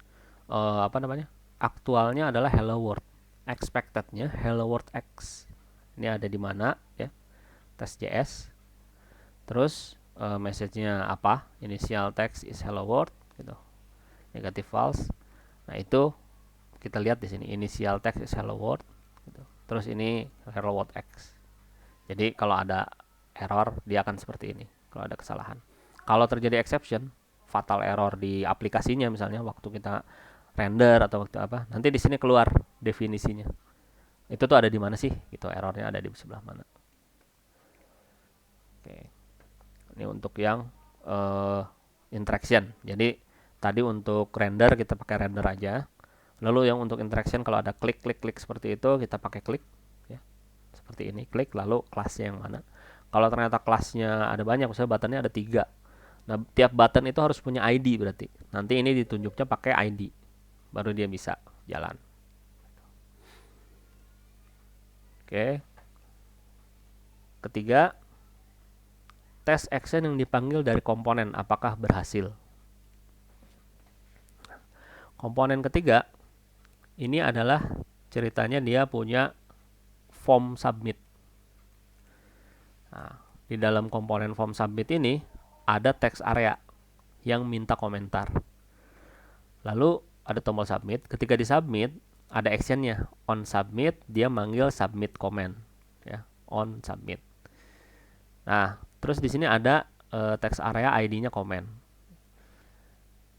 A: apa namanya? Aktualnya adalah hello world. Expectednya hello world X. Ini ada di mana ya? Test.js. Terus message-nya apa? Initial text is hello world gitu. Negative false. Nah, itu kita lihat di sini initial text is hello world gitu. Terus ini hello world X. Jadi kalau ada error dia akan seperti ini. Kalau ada kesalahan. Kalau terjadi exception, fatal error di aplikasinya misalnya waktu kita render atau waktu apa, nanti di sini keluar definisinya. Itu tuh ada di mana sih? Gitu, errornya ada di sebelah mana. Oke. Ini untuk yang interaction. Jadi tadi untuk render kita pakai render aja. Lalu yang untuk interaction kalau ada klik seperti itu kita pakai klik ya. Seperti ini, klik lalu kelasnya yang mana. Kalau ternyata kelasnya ada banyak, misalnya buttonnya ada 3. Nah, tiap button itu harus punya ID berarti. Nanti ini ditunjuknya pakai ID. Baru dia bisa jalan. Oke. Ketiga, tes action yang dipanggil dari komponen apakah berhasil. Komponen ketiga ini adalah ceritanya dia punya form submit. Nah, di dalam komponen form submit ini ada text area yang minta komentar. Lalu ada tombol submit. Ketika disubmit ada actionnya on submit, dia manggil submit comment ya, on submit. Nah, terus di sini ada text area ID-nya comment.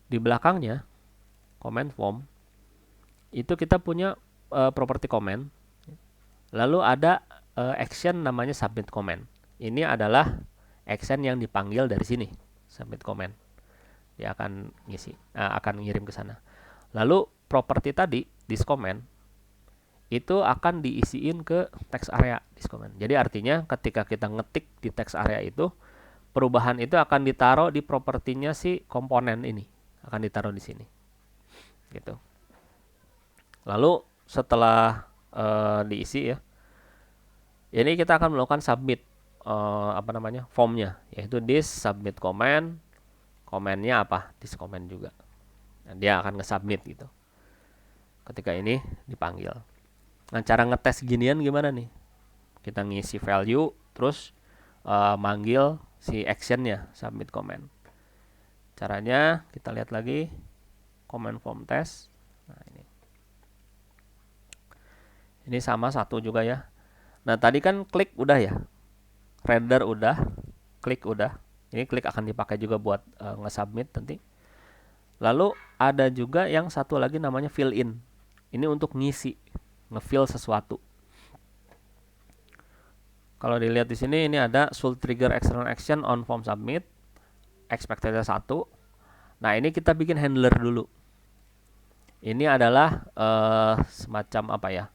A: Di belakangnya comment form itu kita punya property comment. Lalu ada action namanya submit comment. Ini adalah action yang dipanggil dari sini, submit comment. Dia akan ngisi, akan ngirim ke sana. Lalu property tadi this comment itu akan diisiin ke text area this comment. Jadi artinya ketika kita ngetik di text area itu, perubahan itu akan ditaruh di propertinya si komponen ini, akan ditaruh di sini. Gitu. Lalu setelah diisi ya, ini kita akan melakukan submit formnya, yaitu this submit comment. Komennya apa? This comment juga. Nah, dia akan nge-submit gitu. Ketika ini dipanggil. Nah, cara ngetes ginian gimana nih? Kita ngisi value, terus manggil si actionnya submit comment. Caranya kita lihat lagi comment form test. Nah, ini sama satu juga ya. Nah, tadi kan klik udah ya, render udah, klik udah. Ini klik akan dipakai juga buat nge-submit nanti. Lalu ada juga yang satu lagi namanya fill in. Ini untuk ngisi, nge-fill sesuatu. Kalau dilihat di sini ini ada should trigger external action on form submit. Expected 1. Nah, ini kita bikin handler dulu. Ini adalah semacam apa ya?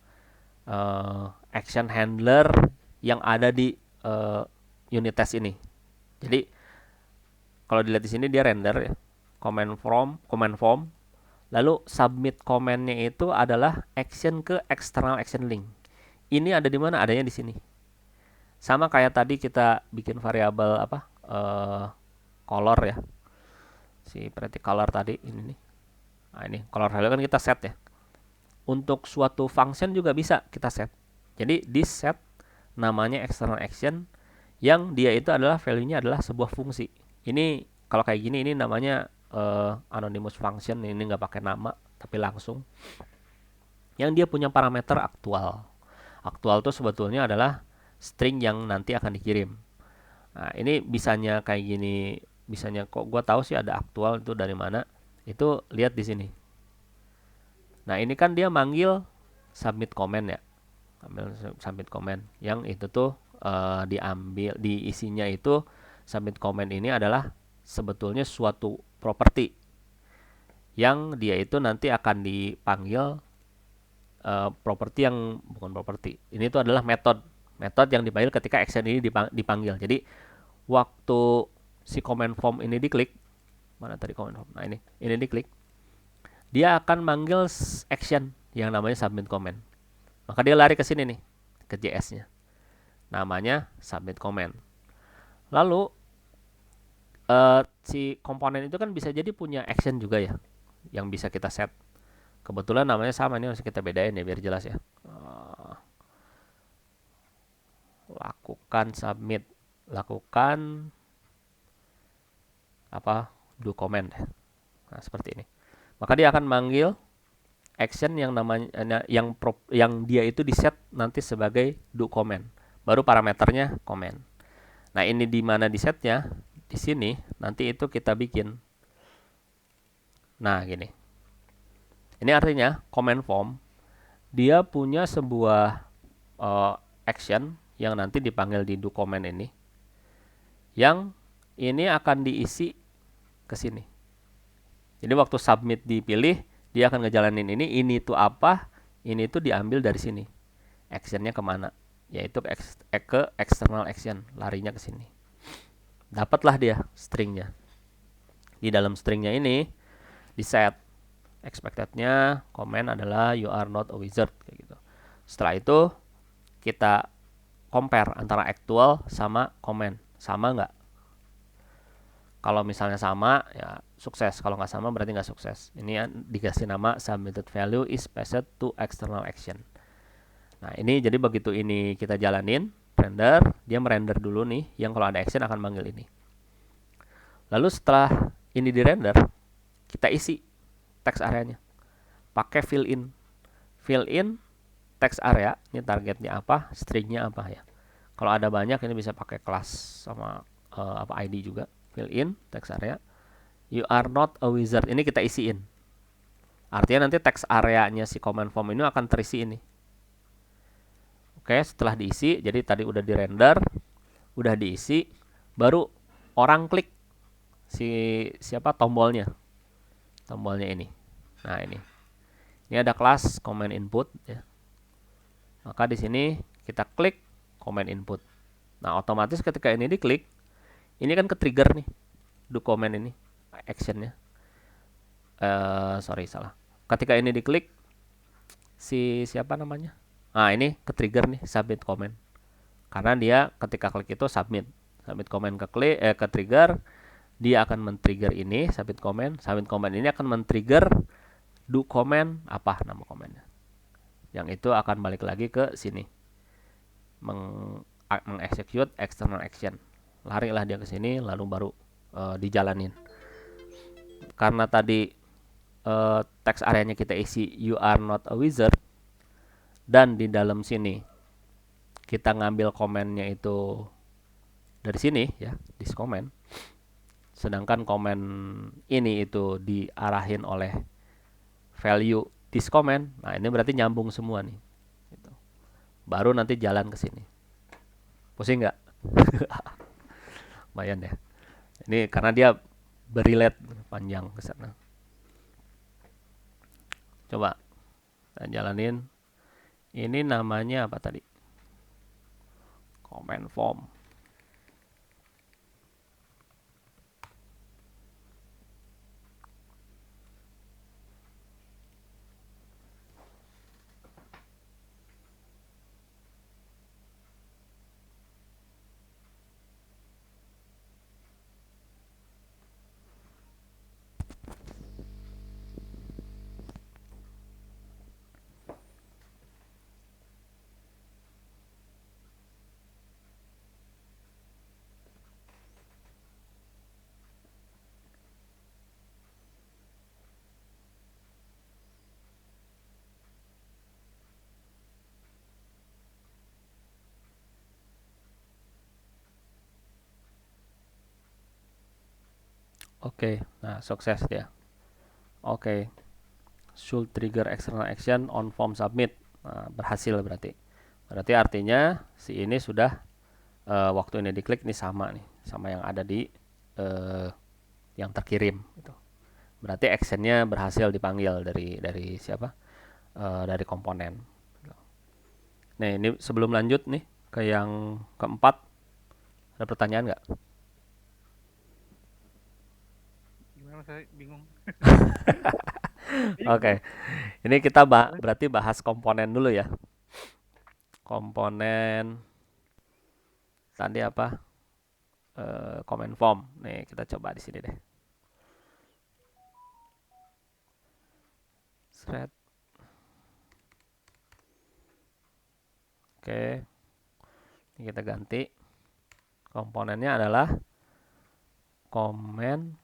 A: Action handler yang ada di unit test ini. Jadi kalau dilihat di sini dia render ya, command form, lalu submit commandnya itu adalah action ke external action link. Ini ada di mana? Adanya di sini. Sama kayak tadi kita bikin variabel color ya, si pretty color tadi ini nih. Nah, ini color value kan kita set ya. Untuk suatu function juga bisa kita set. Jadi di set namanya external action yang dia itu adalah value-nya adalah sebuah fungsi. Ini kalau kayak gini ini namanya anonymous function. Ini nggak pakai nama tapi langsung. Yang dia punya parameter aktual. Aktual itu sebetulnya adalah string yang nanti akan dikirim. Nah, ini bisanya kayak gini. Bisanya kok gue tahu sih ada aktual itu dari mana? Itu lihat di sini. Nah, ini kan dia manggil submit comment ya. Ambil submit comment. Yang itu tuh diambil di isinya itu submit comment ini adalah sebetulnya suatu property yang dia itu nanti akan dipanggil property yang bukan property. Ini itu adalah metode yang dipanggil ketika action ini dipanggil. Jadi waktu si command form ini diklik, mana tadi command form? Nah, ini diklik. dia akan manggil action yang namanya submit comment. Maka dia lari ke sini nih, ke JS-nya. Namanya submit comment. Lalu si komponen itu kan bisa jadi punya action juga ya, yang bisa kita set. Kebetulan namanya sama, ini harus kita bedain ya biar jelas ya. Lakukan submit, lakukan apa, do comment. Nah, seperti ini. Maka dia akan manggil action yang namanya yang dia itu di set nanti sebagai do comment. Baru parameternya comment. Nah, ini di mana di setnya? Di sini nanti itu kita bikin. Nah, gini. Ini artinya comment form dia punya sebuah action yang nanti dipanggil di do comment ini. Yang ini akan diisi ke sini. Jadi waktu submit dipilih, dia akan ngejalanin ini tuh apa, ini tuh diambil dari sini. Actionnya kemana? Yaitu ke external action, larinya ke sini. Dapatlah dia stringnya. Di dalam stringnya ini, di set expected-nya comment adalah you are not a wizard kayak gitu. Setelah itu kita compare antara actual sama comment, sama nggak? Kalau misalnya sama ya sukses, kalau nggak sama berarti nggak sukses. Ini dikasih nama submitted value is passed to external action. Nah, ini jadi begitu ini kita jalanin render, dia merender dulu nih yang kalau ada action akan manggil ini. Lalu setelah ini di render, kita isi text areanya pakai fill in text area. Ini targetnya apa, stringnya apa ya. Kalau ada banyak ini bisa pakai kelas sama ID juga. Fill in text area, you are not a wizard, ini kita isiin. Artinya nanti text areanya si command form ini akan terisi ini. Oke, setelah diisi, jadi tadi udah di render, udah diisi, baru orang klik tombolnya ini. Nah, ini ada kelas command input ya. Maka di sini kita klik command input. Nah, otomatis ketika ini diklik, ini kan ke trigger nih do comment ini actionnya. Salah. Ketika ini diklik siapa namanya? Nah, ini ke trigger nih submit comment. Karena dia ketika klik itu submit comment ke trigger, dia akan men-trigger ini submit comment ini akan men-trigger do comment apa nama komennya. Yang itu akan balik lagi ke sini. Mengexecute external action. Larilah dia ke sini lalu baru dijalanin. Karena tadi text areanya kita isi you are not a wizard, dan di dalam sini kita ngambil komennya itu dari sini ya, this comment. Sedangkan komen ini itu diarahin oleh value this comment. Nah, ini berarti nyambung semua nih. Gitu. Baru nanti jalan ke sini. Pusing nggak? Lumayan ya. Ini karena dia berrelate panjang ke sana. Coba kita jalanin. Ini namanya apa tadi? Comment form. Oke, nah sukses dia. Oke, should trigger external action on form submit. Nah, berhasil berarti. Berarti artinya si ini sudah waktu ini diklik nih sama yang ada di yang terkirim. Gitu. Berarti actionnya berhasil dipanggil dari siapa? Dari komponen. Nah, ini sebelum lanjut nih ke yang keempat, ada pertanyaan nggak?
B: Gimana, saya bingung.
A: Oke, ini kita berarti bahas komponen dulu ya. Komponen tadi apa? Command form. Nih, kita coba di sini deh. Thread. Oke, ini kita ganti. Komponennya adalah command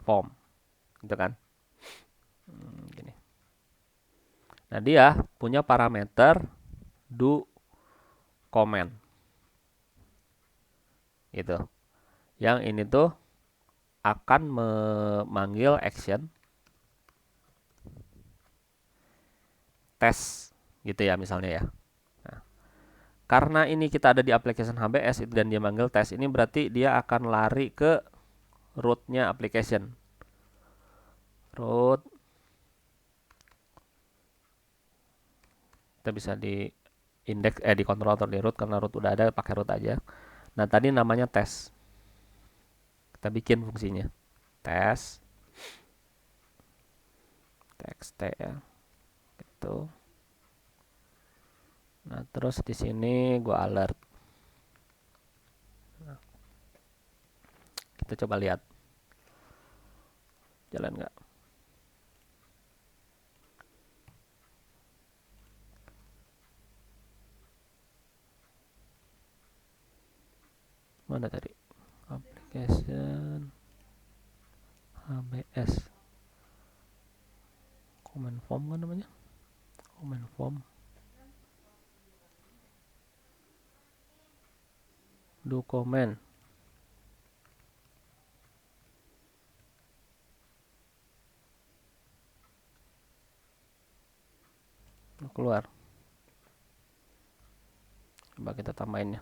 A: form. Gitu kan? Gini. Nah, dia punya parameter do command. Gitu. Yang ini tuh akan memanggil action tes gitu ya misalnya ya. Nah, karena ini kita ada di application HBS itu dan dia manggil tes, ini berarti dia akan lari ke root-nya application. Root kita bisa di index di control atau di root, karena root udah ada, pakai root aja. Nah, tadi namanya tes. Kita bikin fungsinya. Tes txt ya. Gitu. Nah, terus di sini gua alert. Nah, kita coba lihat. Jalan nggak? Mana tadi? Application HBS. Command form kan namanya? Command form. Do command. Keluar. Coba kita tambahin ya.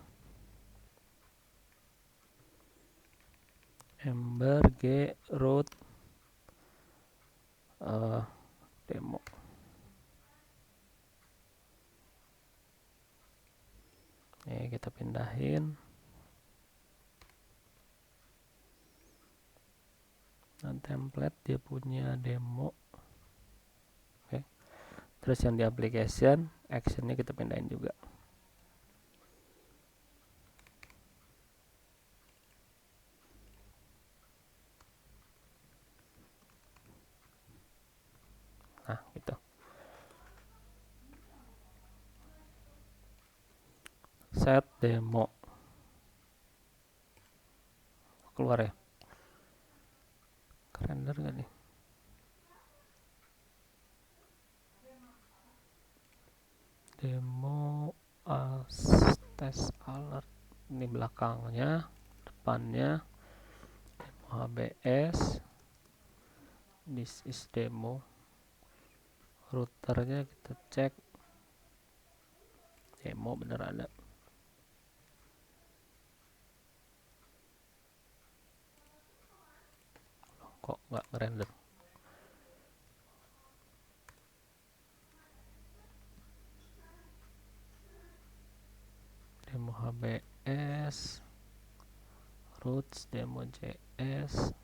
A: Ember G root demo. Nih kita pindahin. Dan template dia punya demo. Oke. Terus yang di application, actionnya kita pindahin juga. Nah, gitu. Set demo. Keluar ya. Render gak nih? Demo test alert. Ini belakangnya, depannya demo HBS. This is demo. Routernya kita cek. Demo bener ada. Kok nggak ngerender? Demo HBS, roots, demo JS.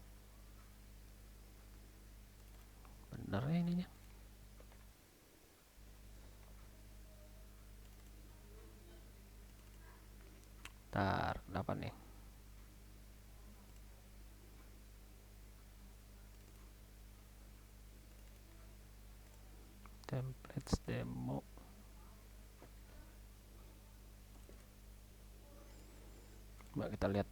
A: Bener ya ininya. Ntar, kenapa nih? Templates demo. Coba kita lihat.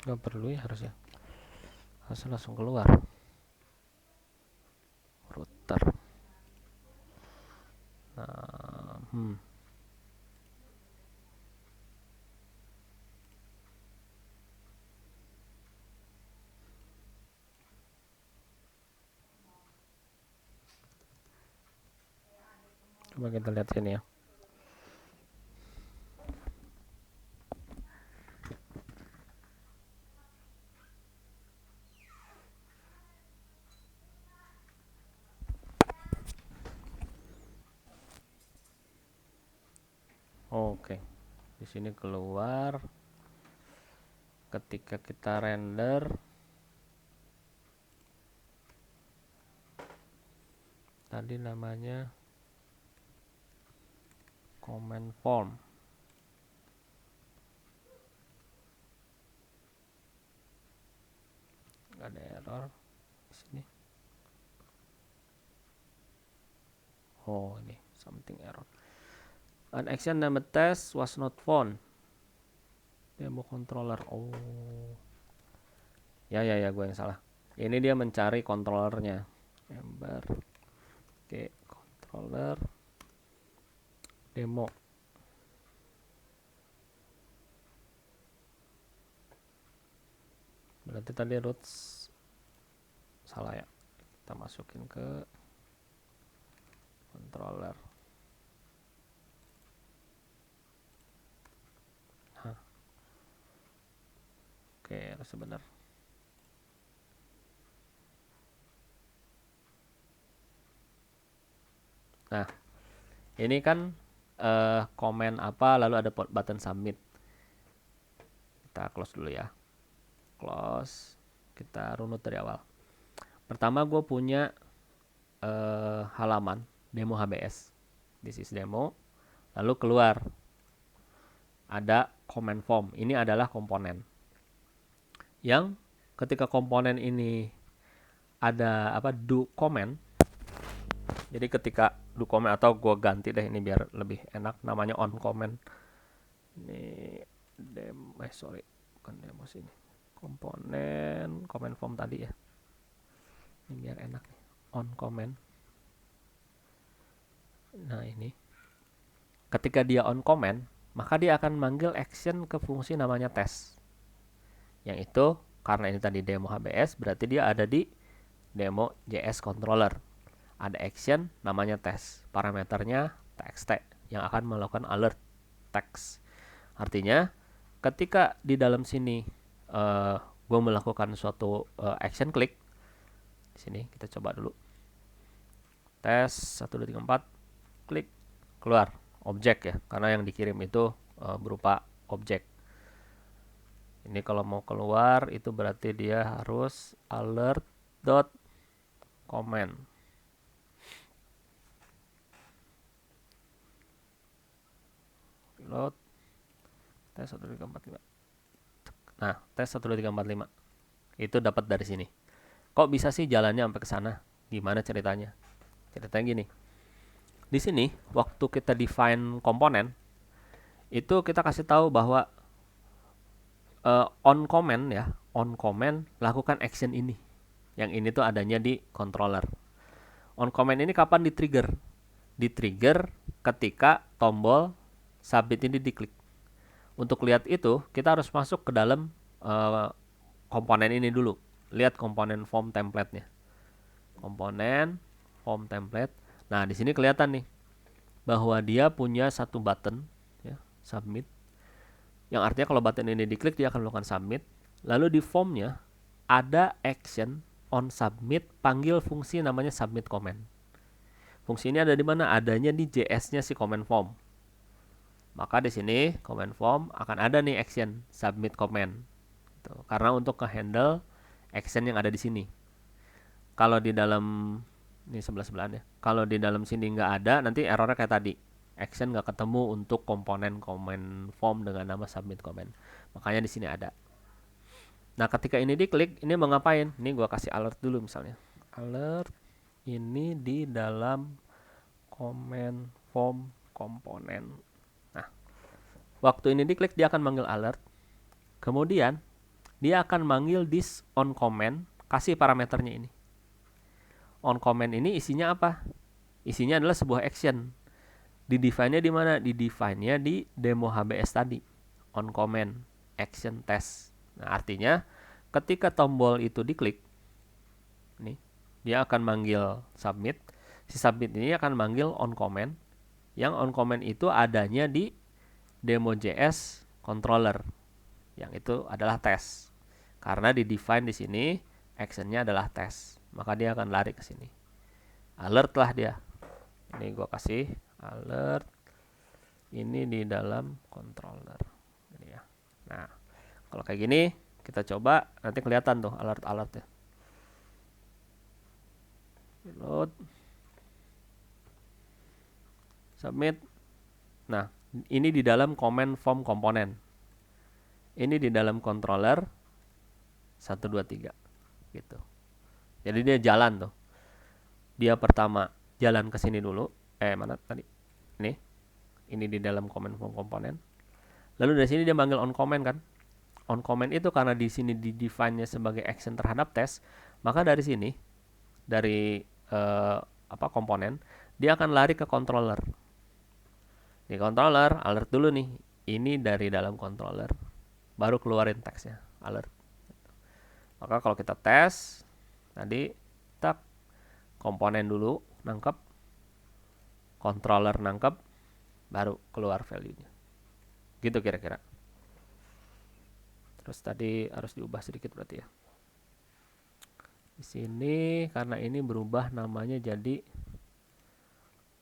A: Gak perlu ya harusnya. Harusnya langsung keluar. Router. Nah, coba kita lihat sini ya. Oke. Di sini keluar. Ketika kita render, tadi namanya command form. Nggak ada error di sini. Oh, ini something error. An action named test was not found. Demo controller. Oh. Ya, gue yang salah. Ini dia mencari controllernya. Ember. Oke, controller. Demo. Berarti tadi roots salah ya. Kita masukin ke controller. Oke, harus benar. Nah, ini kan komen apa, lalu ada button submit. Kita close dulu ya. Close. Kita runut dari awal. Pertama gue punya halaman demo HBS. This is demo. Lalu keluar ada command form. Ini adalah komponen. Yang ketika komponen ini ada do comment. Jadi ketika do comment, atau gue ganti deh ini biar lebih enak, namanya on comment. Ini demo, sorry, bukan demo sini. Komponen comment form tadi ya. Ini biar enak nih. On comment. Nah, ini. Ketika dia on comment, maka dia akan manggil action ke fungsi namanya test. Yang itu karena ini tadi demo HBS, berarti dia ada di demo JS controller. Ada action namanya test. Parameternya txt yang akan melakukan alert text. Artinya ketika di dalam sini gue melakukan suatu action klik. Di sini kita coba dulu. Tes 1 2 3 4 klik, keluar objek ya, karena yang dikirim itu berupa objek. Ini kalau mau keluar itu berarti dia harus alert.comment. Reload. Tes 1 2 3 4 5. Nah, tes 1 2 3 4 5. Itu dapat dari sini. Kok bisa sih jalannya sampai ke sana? Gimana ceritanya? Ceritanya gini. Di sini waktu kita define komponen itu kita kasih tahu bahwa on comment ya, on comment lakukan action ini. Yang ini tuh adanya di controller. On comment ini kapan di-trigger? Di-trigger ketika tombol submit ini diklik. Untuk lihat itu, kita harus masuk ke dalam komponen ini dulu. Lihat komponen form template-nya. Komponen form template. Nah, di sini kelihatan nih bahwa dia punya satu button ya, submit. Yang artinya kalau button ini diklik dia akan melakukan submit. Lalu di formnya ada action on submit, panggil fungsi namanya submit comment. Fungsi ini ada di mana? Adanya di JS-nya si comment form. Maka di sini comment form akan ada nih action submit comment. Gitu. Karena untuk nge-handle action yang ada di sini. Kalau di dalam ini sebelah-sebelahan ya. Kalau di dalam sini nggak ada, nanti errornya kayak tadi. Action nggak ketemu untuk komponen comment form dengan nama submit comment. Makanya di sini ada. Nah, ketika ini diklik, ini mau ngapain? Ini gua kasih alert dulu misalnya. Alert ini di dalam comment form komponen. Nah, waktu ini diklik dia akan manggil alert. Kemudian dia akan manggil this on comment, kasih parameternya ini. On comment ini isinya apa? Isinya adalah sebuah action. Di define-nya di mana? Di define-nya di demo HBS tadi. On comment action test. Nah, artinya ketika tombol itu diklik, nih, dia akan manggil submit. Si submit ini akan manggil on comment. Yang on comment itu adanya di demo JS controller. Yang itu adalah test. Karena di define di sini action-nya adalah test. Maka dia akan lari ke sini. Alert lah dia. Ini gua kasih alert ini di dalam controller. Ini ya. Nah, kalau kayak gini kita coba, nanti kelihatan tuh alert-alertnya. Load, submit. Nah, ini di dalam command form komponen. Ini di dalam controller 1 2 3 gitu. Jadi dia jalan tuh. Dia pertama jalan ke sini dulu. Mana tadi? Ini di dalam command form komponen. Lalu dari sini dia manggil on command kan? On command itu karena di sini di define-nya sebagai action terhadap tes, maka dari sini dari komponen dia akan lari ke controller. Di controller alert dulu nih. Ini dari dalam controller. Baru keluarin teksnya, alert. Maka kalau kita tes tadi tak komponen dulu nangkep, controller nangkep, baru keluar value-nya. Gitu kira-kira. Terus tadi harus diubah sedikit berarti ya. Di sini karena ini berubah namanya jadi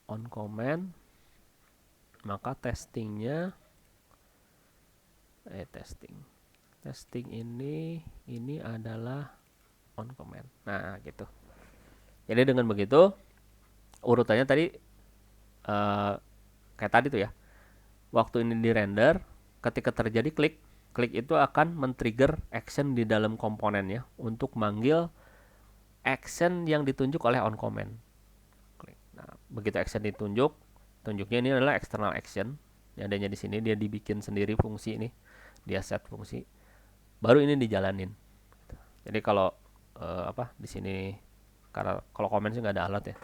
A: on command, maka testingnya testing ini adalah on command. Nah, gitu. Jadi dengan begitu urutannya tadi kayak tadi tuh ya. Waktu ini di render, ketika terjadi klik itu akan men-trigger action di dalam komponennya untuk manggil action yang ditunjuk oleh on command. Klik. Nah, begitu action tunjuknya ini adalah external action. Yang adanya di sini dia dibikin sendiri fungsi ini, dia set fungsi. Baru ini dijalanin. Jadi kalau di sini karena kalau komen sih nggak ada alat ya.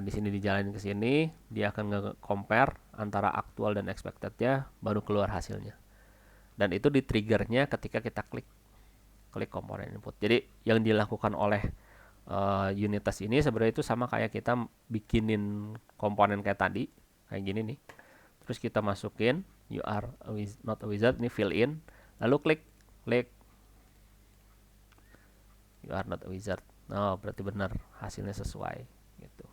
A: Di sini dijalanin ke sini, dia akan nge-compare antara aktual dan expected-nya, baru keluar hasilnya. Dan itu di-triggernya ketika kita klik komponen input. Jadi yang dilakukan oleh unit test ini sebenarnya itu sama kayak kita bikinin komponen kayak tadi, kayak gini nih. Terus kita masukin you are not a wizard, ini fill in, lalu klik you are not a wizard. Oh, berarti benar hasilnya sesuai gitu.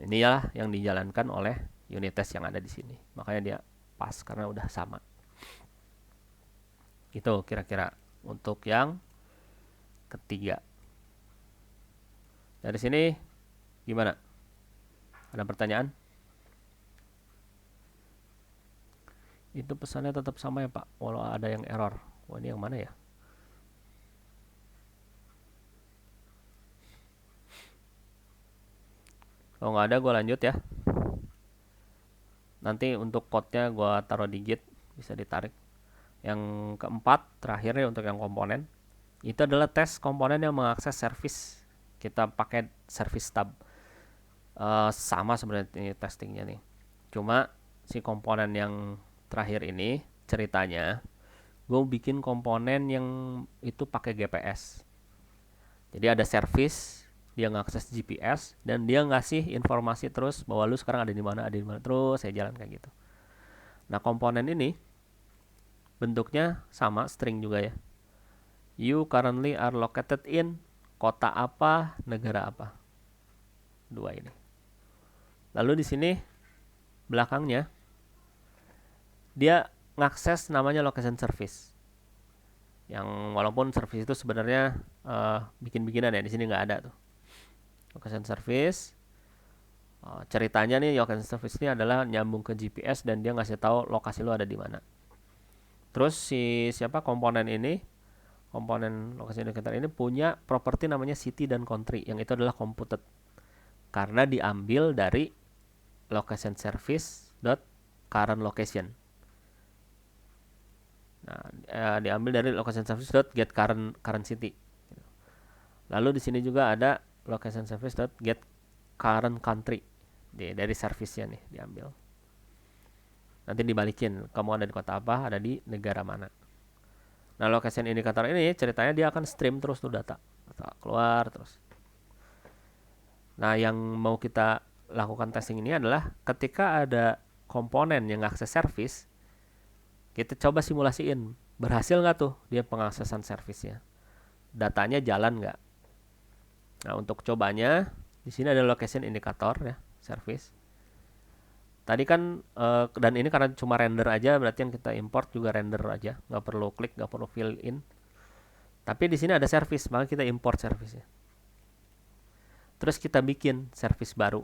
A: Ini ya yang dijalankan oleh unit test yang ada di sini. Makanya dia pas karena udah sama. Gitu kira-kira untuk yang ketiga. Dari sini gimana? Ada pertanyaan? Itu pesannya tetap sama ya Pak, walau ada yang error. Wah, ini yang mana ya? Kalau nggak ada gue lanjut ya. Nanti untuk code-nya gue taruh di Git, bisa ditarik. Yang keempat terakhirnya untuk yang komponen, itu adalah tes komponen yang mengakses service. Kita pakai service tab. Sama sebenarnya ini testingnya nih. Cuma si komponen yang terakhir ini ceritanya gue bikin komponen yang itu pakai GPS. Jadi ada service, dia ngakses GPS dan dia ngasih informasi terus bahwa lu sekarang ada di mana terus saya jalan kayak gitu. Nah, komponen ini bentuknya sama, string juga ya. You currently are located in kota apa, negara apa. Dua ini. Lalu di sini belakangnya dia ngakses namanya location service. Yang walaupun service itu sebenarnya bikin-bikinan ya, di sini nggak ada tuh. Location service. Ceritanya nih location service ini adalah nyambung ke GPS dan dia ngasih tahu lokasi lu ada di mana. Terus komponen ini, komponen lokasi indicator ini punya properti namanya city dan country yang itu adalah computed karena diambil dari location service current location. Nah, diambil dari location service get current city. Lalu di sini juga ada location service get current country. Dari service-nya nih diambil. Nanti dibalikin, kamu ada di kota apa, ada di negara mana. Nah, location indicator ini ceritanya dia akan stream terus tuh data keluar terus. Nah, yang mau kita lakukan testing ini adalah ketika ada komponen yang akses service, kita coba simulasiin berhasil nggak tuh dia pengaksesan service-nya, datanya jalan nggak. Nah, untuk cobanya di sini ada location indicator ya, service. tadi kan dan ini karena cuma render aja, berarti yang kita import juga render aja, nggak perlu klik, nggak perlu fill in. Tapi di sini ada service, maka kita import service-nya. Terus kita bikin service baru,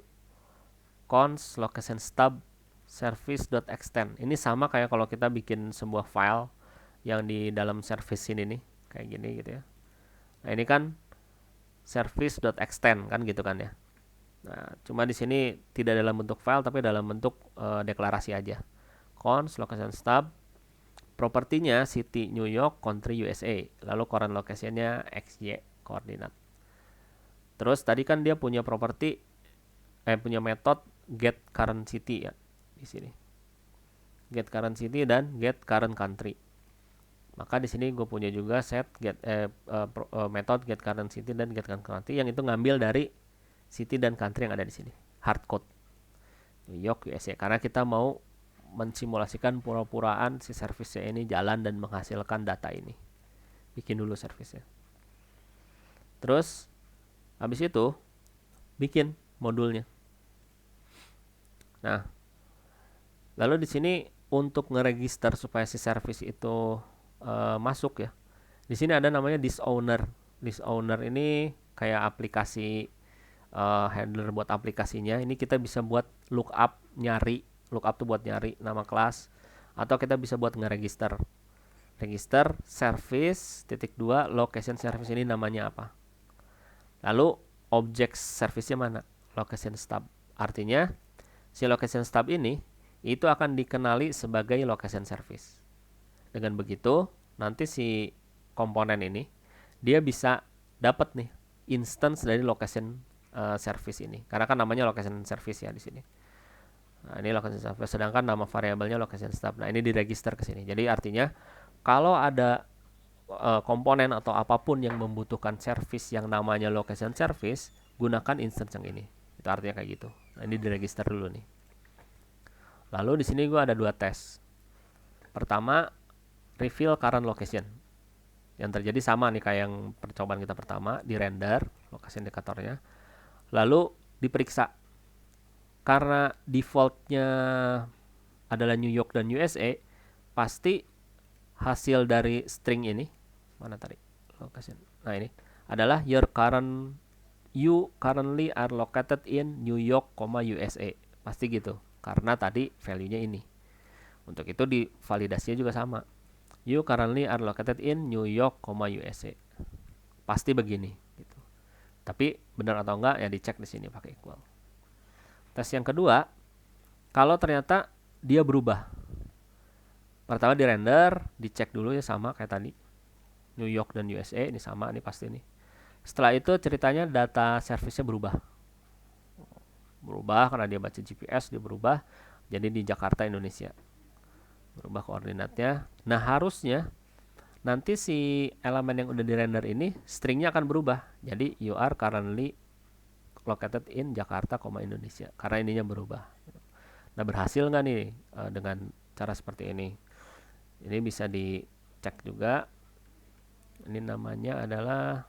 A: const location stub service.extend. Ini sama kayak kalau kita bikin sebuah file yang di dalam service ini nih, kayak gini gitu ya. Nah, ini kan service.extend kan gitu kan ya. Nah, cuma di sini tidak dalam bentuk file tapi dalam bentuk deklarasi aja. Const location stub, propertinya city New York, country USA, lalu current location-nya XY koordinat. Terus tadi kan dia punya properti punya metode get current city ya di sini. Get current city dan get current country. Maka di sini gue punya juga set get metode get current city dan get current country yang itu ngambil dari city dan country yang ada di sini. Hardcode New York USA karena kita mau mensimulasikan pura-puraan si service-nya ini jalan dan menghasilkan data ini. Bikin dulu service-nya. Terus habis itu bikin modulnya. Nah, lalu di sini untuk ngeregister supaya si service itu masuk ya. Di sini ada namanya disowner. Disowner ini kayak aplikasi handler buat aplikasinya. Ini kita bisa buat lookup nyari. Lookup tuh buat nyari nama kelas. Atau kita bisa buat ngeregister. Register service (2) location service ini namanya apa. Lalu objek service-nya mana? Location stub. Artinya si location stub ini itu akan dikenali sebagai location service. Dengan begitu, nanti si komponen ini dia bisa dapat nih instance dari location service ini. Karena kan namanya location service ya di sini. Nah, ini location service sedangkan nama variabelnya location stub. Nah, ini diregister ke sini. Jadi artinya kalau ada komponen atau apapun yang membutuhkan service yang namanya location service, gunakan instance yang ini. Itu artinya kayak gitu. Nah, ini diregister dulu nih. Lalu di sini gue ada 2 tes. Pertama, reveal current location. Yang terjadi sama nih kayak yang percobaan kita pertama, di render lokasi indikatornya. Lalu diperiksa. Karena defaultnya adalah New York dan USA, pasti hasil dari string ini, mana tadi? Location. Nah, ini adalah you currently are located in New York, USA. Pasti gitu. Karena tadi value-nya ini. Untuk itu di validasinya juga sama. You currently are located in New York, USA. Pasti begini gitu. Tapi benar atau enggak ya dicek di sini pakai equal. Tes yang kedua, kalau ternyata dia berubah. Pertama di render, dicek dulu ya sama kayak tadi. New York dan USA ini sama nih pasti nih. Setelah itu ceritanya data service-nya berubah. Berubah karena dia baca GPS, dia berubah jadi di Jakarta, Indonesia. Berubah koordinatnya. Nah, harusnya nanti si elemen yang udah di render ini stringnya akan berubah. Jadi you are currently located in Jakarta, Indonesia. Karena ininya berubah. Nah, berhasil nggak nih dengan cara seperti ini? Ini bisa dicek juga. Ini namanya adalah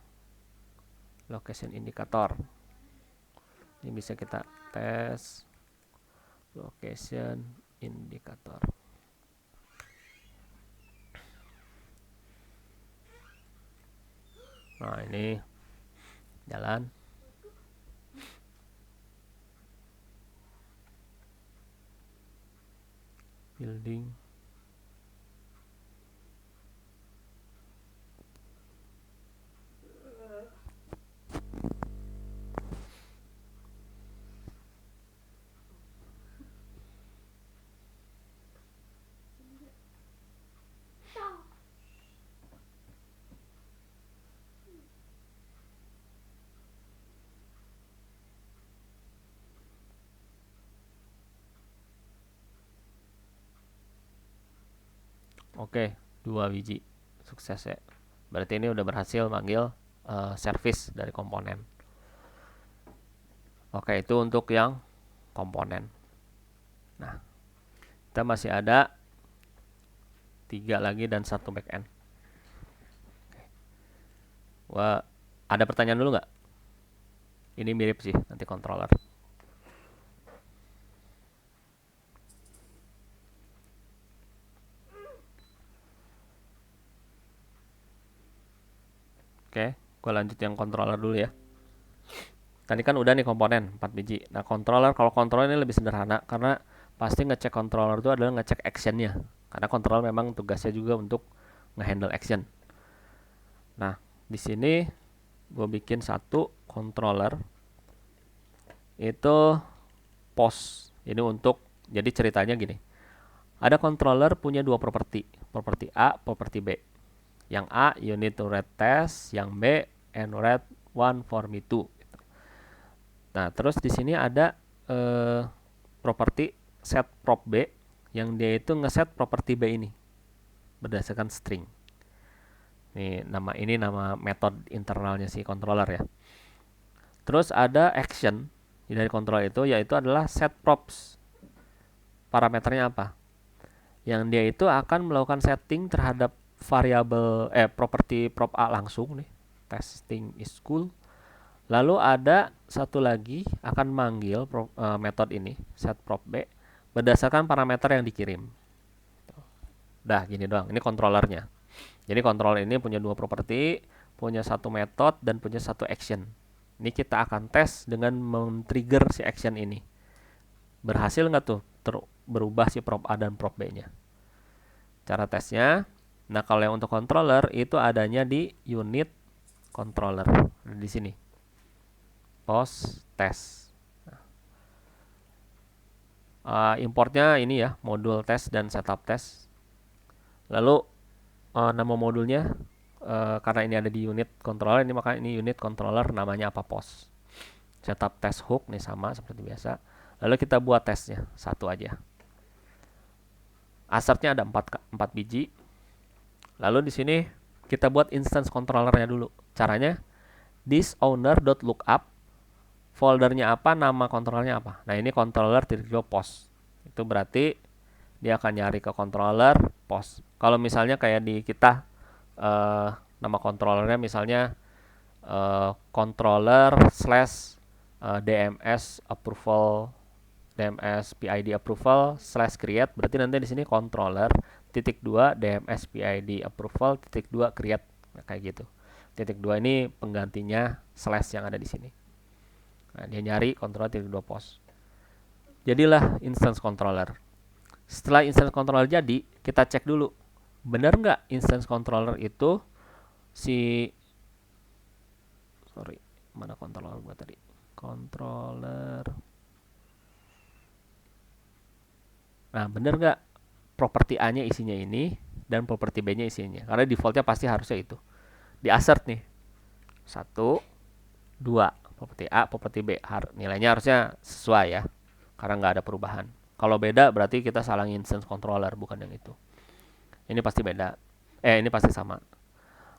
A: location indicator. Ini bisa kita tes location indicator. Nah, ini jalan. Building. Oke, 2 biji sukses ya. Berarti ini udah berhasil manggil service dari komponen. Oke, itu untuk yang komponen. Nah, kita masih ada 3 lagi dan 1 backend. Wah, ada pertanyaan dulu nggak? Ini mirip sih nanti controller. Gue lanjut yang controller dulu ya. Tadi kan udah nih komponen 4 biji. Nah, controller, kalau controller ini lebih sederhana karena pasti ngecek controller itu adalah ngecek actionnya. Karena controller memang tugasnya juga untuk ngehandle action. Nah, di sini gue bikin satu controller itu pos. Ini untuk, jadi ceritanya gini. Ada controller punya dua properti. Properti A, properti B. Yang A, you need to write test. Yang B, and write one for me too. Nah, terus di sini ada properti set prop B yang dia itu ngeset properti B ini berdasarkan string. Ini nama metode internalnya si controller ya. Terus ada action dari controller itu, yaitu adalah set props. Parameternya apa? Yang dia itu akan melakukan setting terhadap variabel properti prop A langsung nih. Testing is cool. Lalu ada satu lagi akan manggil metode ini, set prop B, berdasarkan parameter yang dikirim. Dah, gini doang. Ini controllernya. Jadi controller ini punya dua properti, punya satu metode, dan punya satu action. Ini kita akan tes dengan men-trigger si action ini. Berhasil nggak tuh berubah si prop A dan prop B-nya? Cara tesnya, nah kalau yang untuk controller itu adanya di unit controller. Di sini. Post test. Importnya ini ya, modul test dan setup test. Lalu nama modulnya karena ini ada di unit controller, ini maka ini unit controller namanya apa, post. Setup test hook nih sama seperti biasa. Lalu kita buat tesnya satu aja. Assertnya ada 4 biji. Lalu di sini kita buat instance controllernya dulu. Caranya this owner.lookup, foldernya apa, nama controllernya apa. Nah, ini controller post. Itu berarti dia akan nyari ke controller post. Kalau misalnya kayak di kita nama controllernya misalnya controller / DMS approval, DMS PID approval / create, berarti nanti di sini controller .2 DMS PID approval .2 create. Nah, kayak gitu. .2 ini penggantinya / yang ada di sini. Nah, dia nyari controller .2 post. Jadilah instance controller. Setelah instance controller jadi, kita cek dulu. Benar nggak instance controller itu mana controller gua tadi? Controller. Nah, benar nggak properti A-nya isinya ini dan properti B-nya isinya? Karena defaultnya pasti harusnya itu. Di assert nih. 1, 2. Properti A, properti B. Nilainya harusnya sesuai ya. Karena nggak ada perubahan. Kalau beda berarti kita salah instance controller, bukan yang itu. Ini pasti beda. Ini pasti sama.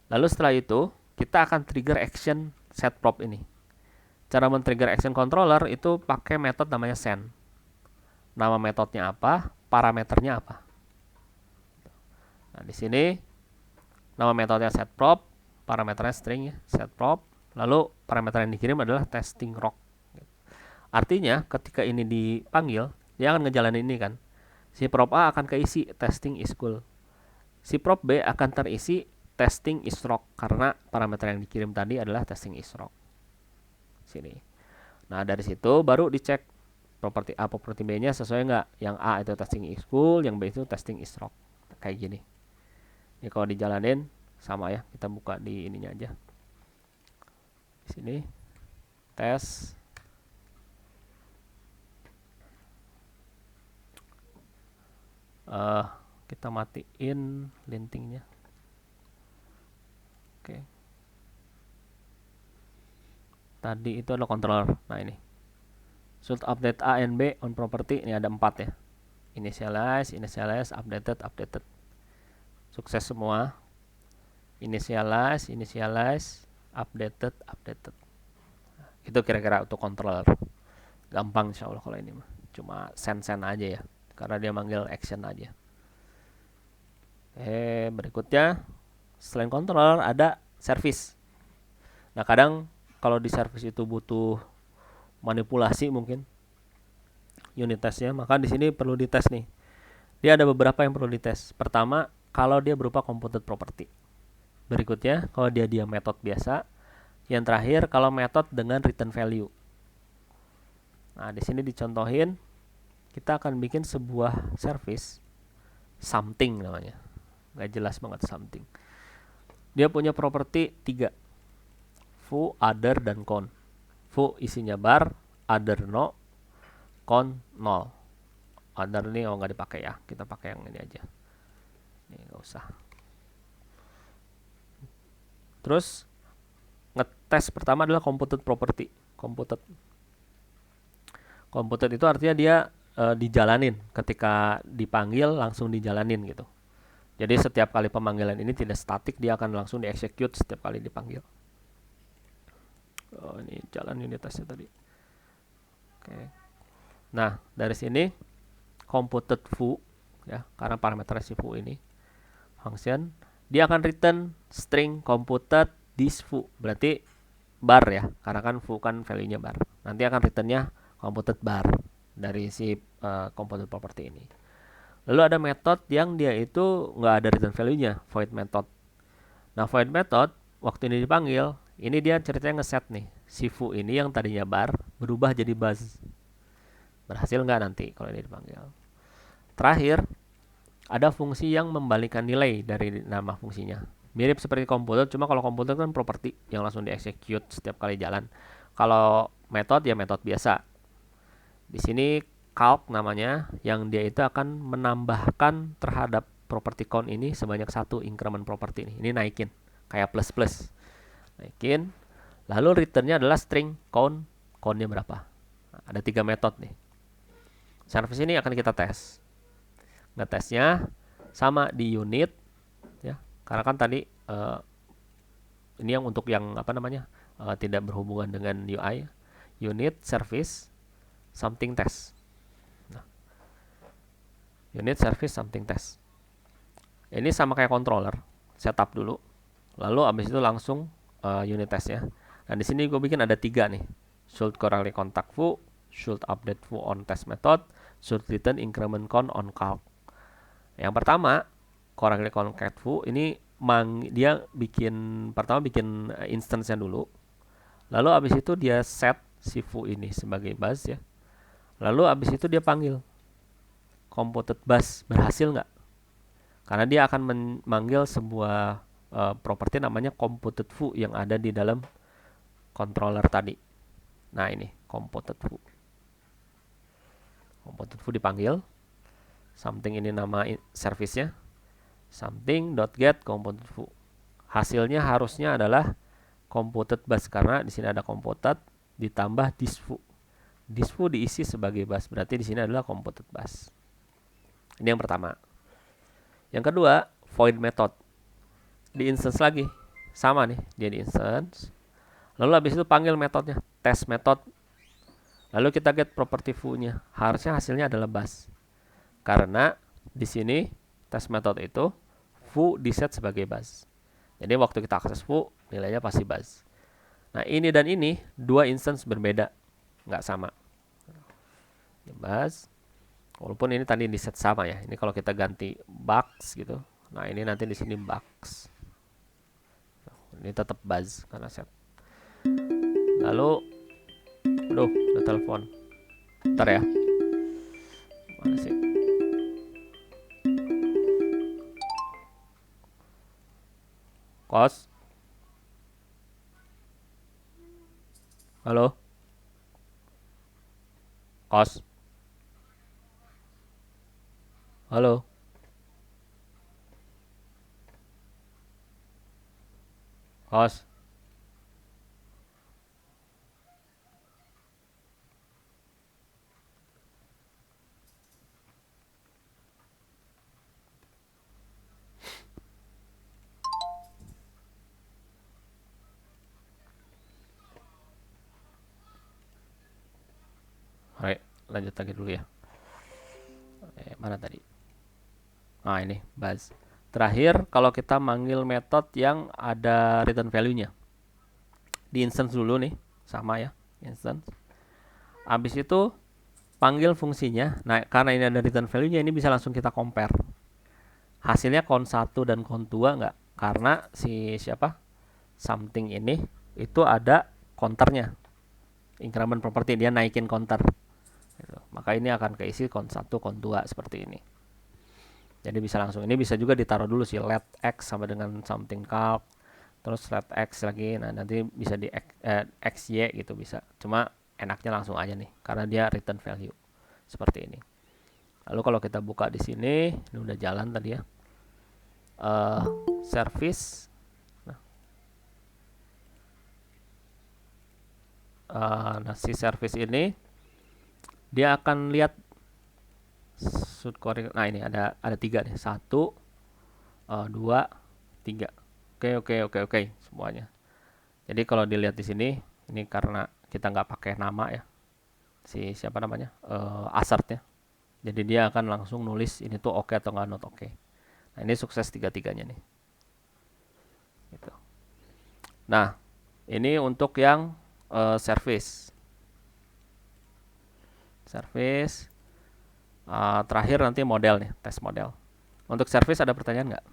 A: Lalu setelah itu, kita akan trigger action set prop ini. Cara men-trigger action controller itu pakai metode namanya send. Nama metodenya apa, parameternya apa. Nah, di sini nama metodenya set prop, parameternya string ya, set prop. Lalu parameter yang dikirim adalah testing rock. Artinya ketika ini dipanggil, dia akan ngejalanin ini kan. Si prop A akan keisi testing is cool. Si prop B akan terisi testing is rock karena parameter yang dikirim tadi adalah testing is rock. Sini. Nah, dari situ baru dicek properti A, properti B-nya sesuai nggak. Yang A itu testing is cool, yang B itu testing is rock. Kayak gini. Ini kalau dijalanin sama ya. Kita buka di ininya aja. Sini tes kita matiin lintingnya. Oke. Tadi itu adalah controller. Nah, ini should update A and B on property. Ini ada 4 ya. Initialize, updated. Sukses semua. Initialize, updated. Itu kira-kira untuk controller. Gampang insya Allah kalau ini mah. Cuma send aja ya. Karena dia manggil action aja. Berikutnya selain controller ada service. Nah, kadang kalau di service itu butuh manipulasi mungkin unit testnya, maka di sini perlu dites nih. Dia ada beberapa yang perlu dites. Pertama, kalau dia berupa computed property. Berikutnya, kalau dia metode biasa. Yang terakhir kalau method dengan return value. Nah, di sini dicontohin kita akan bikin sebuah service something namanya. Nggak jelas banget something. Dia punya properti 3. Foo, other, dan con. Foo isinya bar, other no, con 0. Other ini nggak dipakai ya, kita pakai yang ini aja. Ini nggak usah. Terus ngetes pertama adalah computed property. Computed itu artinya dia dijalanin, ketika dipanggil langsung dijalanin gitu. Jadi setiap kali pemanggilan ini tidak statik, dia akan langsung di-execute setiap kali dipanggil. Oh, ini jalan unit testnya tadi. Oke. Nah, dari sini computed foo ya, karena parameter si foo ini function, dia akan return string computed this foo. Berarti bar ya, karena kan foo kan value-nya bar. Nanti akan returnnya computed bar dari si computed property ini. Lalu ada method yang dia itu nggak ada return value-nya, void method. Nah, void method waktu ini dipanggil, ini dia ceritanya ngeset nih, si foo ini yang tadinya bar berubah jadi buzz. Berhasil nggak nanti kalau ini dipanggil. Terakhir, ada fungsi yang membalikan nilai dari nama fungsinya. Mirip seperti computed, cuma kalau computed kan property yang langsung di-execute setiap kali jalan. Kalau method ya method biasa. Di sini calc namanya, yang dia itu akan menambahkan terhadap property count ini sebanyak 1 increment property ini. Ini naikin, kayak plus. Naikin. Lalu returnnya adalah string count-nya berapa. Nah, ada 3 metode nih. Service ini akan kita tes. Ngetesnya sama di unit ya, karena kan tadi ini yang untuk yang apa namanya tidak berhubungan dengan UI. Unit service something test. Nah, unit service something test. Ini sama kayak controller, setup dulu, lalu abis itu langsung unit test ya. Nah, di sini gue bikin ada 3 nih. Should correctly contact foo, should update foo on test method, should return increment count on calc. Yang pertama, correctly contact foo ini dia pertama bikin instance-nya dulu. Lalu abis itu dia set si foo ini sebagai buzz ya. Lalu abis itu dia panggil computed buzz, berhasil nggak? Karena dia akan memanggil sebuah properti namanya computed foo yang ada di dalam controller tadi. Nah, ini computed foo. Computed foo dipanggil. Something ini nama service-nya. Something.get computed foo. Hasilnya harusnya adalah computed buzz karena di sini ada computed ditambah this foo. This foo diisi sebagai buzz, berarti di sini adalah computed buzz. Ini yang pertama. Yang kedua, void method. Di instance lagi. Sama nih, dia di instance. Lalu habis itu panggil metodenya, test method. Lalu kita get property foo-nya. Harusnya hasilnya adalah buzz. Karena di sini test method itu foo diset sebagai buzz. Jadi waktu kita akses foo, nilainya pasti buzz. Nah, ini dan ini 2 instance berbeda, nggak sama. Ini buzz. Walaupun ini tadi di set sama ya. Ini kalau kita ganti box gitu. Nah, ini nanti di sini box. Ini tetap buzz karena set. Lalu, udah telepon. Bentar ya. Mana sih? Kos. Halo. Kos. Halo. Kos. Oke, lanjut lagi dulu ya. Mana tadi? Nah, ini buzz. Terakhir, kalau kita manggil method yang ada return value-nya. Di instance dulu nih, sama ya, instance. Habis itu panggil fungsinya. Nah, karena ini ada return value-nya, ini bisa langsung kita compare. Hasilnya count 1 dan count 2 enggak? Karena si something ini itu ada counternya, increment property, dia naikin counter gitu. Maka ini akan keisi count 1, count 2 seperti ini. Jadi bisa langsung, ini bisa juga ditaruh dulu sih, let x sama dengan something calc, terus let x lagi, nah nanti bisa di xy gitu bisa. Cuma enaknya langsung aja nih, karena dia return value seperti ini. Lalu kalau kita buka di sini, ini udah jalan tadi ya, service. Nah, si service ini dia akan lihat nah ini ada 3 nih, 1, 2, 3. Oke semuanya. Jadi kalau dilihat di sini, ini karena kita nggak pakai nama ya, si siapa namanya, assertnya. Jadi dia akan langsung nulis ini tuh oke atau nggak not oke. Nah ini sukses tiga-tiganya nih. Gitu. Nah ini untuk yang service. Terakhir nanti model nih, tes model. Untuk service ada pertanyaan nggak?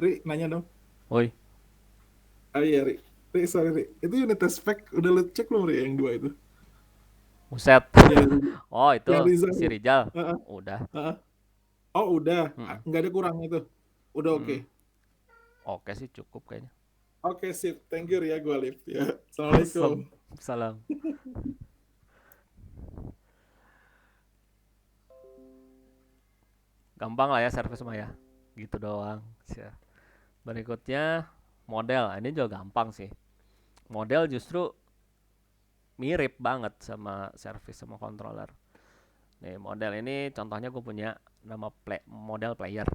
E: Ri, nanya dong.
A: Woi,
E: Ah iya, Ri. Ri, sorry, Ri. Itu unit test spec udah lu cek belum, Ri, yang 2 itu?
A: buset.
E: Yang,
A: Oh itu
E: yang Rizal.
A: si Rijal.
E: Heeh,
A: Udah.
E: heeh. Oh, udah.
A: Mm-mm.
E: Nggak ada kurang itu. Udah oke.
A: Oke sih cukup kayaknya.
E: Oke, sip. Thank you, Ri, ya. Gue live. Ya. Assalamualaikum.
A: Salam. Gampang lah ya service mah ya. Gitu doang. Berikutnya model. Ini juga gampang sih. Model justru mirip banget sama service sama controller. Nih model ini contohnya gue punya nama model player.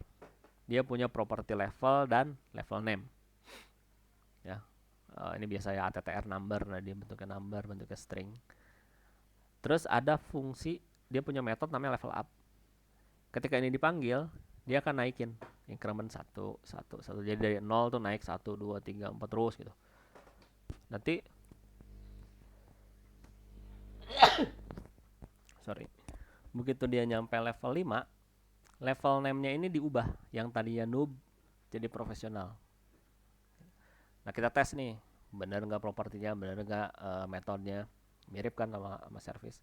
A: Dia punya property level dan level name. Ya. Ini biasanya ATTR number, nah dia bentuknya number, bentuknya string. Terus ada fungsi, dia punya metode namanya level up. Ketika ini dipanggil, dia akan naikin increment 1. Jadi dari 0 tuh naik 1, 2, 3, 4 terus gitu. Nanti begitu dia nyampe level 5, level name-nya ini diubah, yang tadinya noob jadi profesional. Nah kita tes nih, benar nggak propertinya, benar nggak metodenya, mirip kan sama service.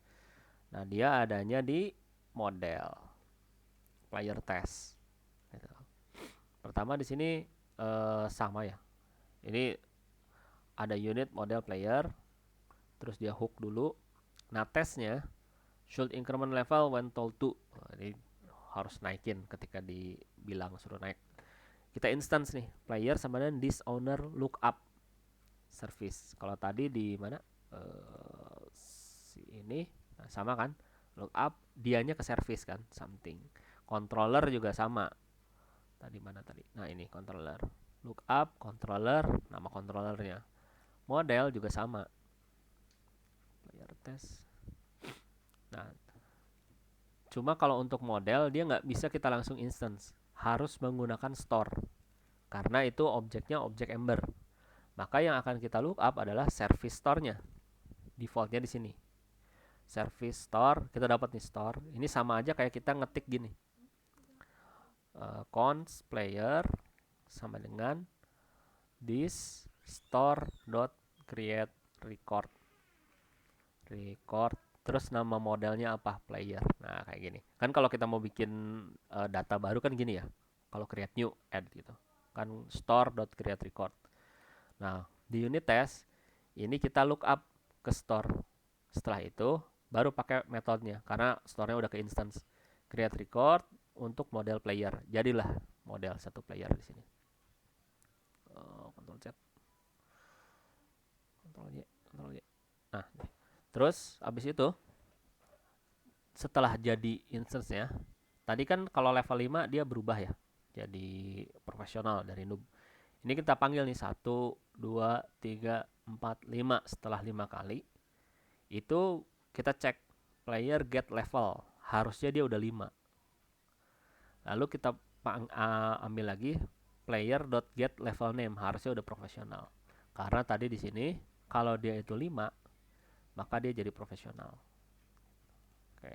A: Nah dia adanya di model player test. Gitu. Pertama di sini sama ya. Ini ada unit model player, terus dia hook dulu. Nah tesnya should increment level when told to. Ini harus naikin ketika dibilang suruh naik. Kita instance nih, player sama dengan this owner lookup service. Kalau tadi di mana si ini, nah sama kan, lookup dianya ke service kan, something. Controller juga sama. Tadi mana tadi? Nah ini controller. Lookup controller, nama controllernya. Model juga sama. Player test. Nah, cuma kalau untuk model dia nggak bisa kita langsung instance, harus menggunakan store. Karena itu objeknya objek Ember. Maka yang akan kita lookup adalah service store-nya. Defaultnya di sini. Service store, kita dapat nih store. Ini sama aja kayak kita ngetik gini. Const player sama dengan this store.create record. Terus nama modelnya apa? Player. Nah kayak gini. Kan kalau kita mau bikin data baru kan gini ya. Kalau create new, add gitu. Kan store.create record. Nah di unit test ini kita look up ke store. Setelah itu baru pakai metodenya karena store-nya udah ke instance. Create record untuk model player. Jadilah model satu player di sini. Ctrl Z, Ctrl Y, Ctrl Y. Nah, terus abis itu setelah jadi instance-nya, tadi kan kalau level 5 dia berubah ya, jadi profesional dari noob. Ini kita panggil nih 1, 2, 3, 4, 5. Setelah 5 kali, itu kita cek player get level. Harusnya dia udah 5. Lalu kita ambil lagi player.get level name. Harusnya udah profesional. Karena tadi di sini, kalau dia itu 5, maka dia jadi profesional. Oke.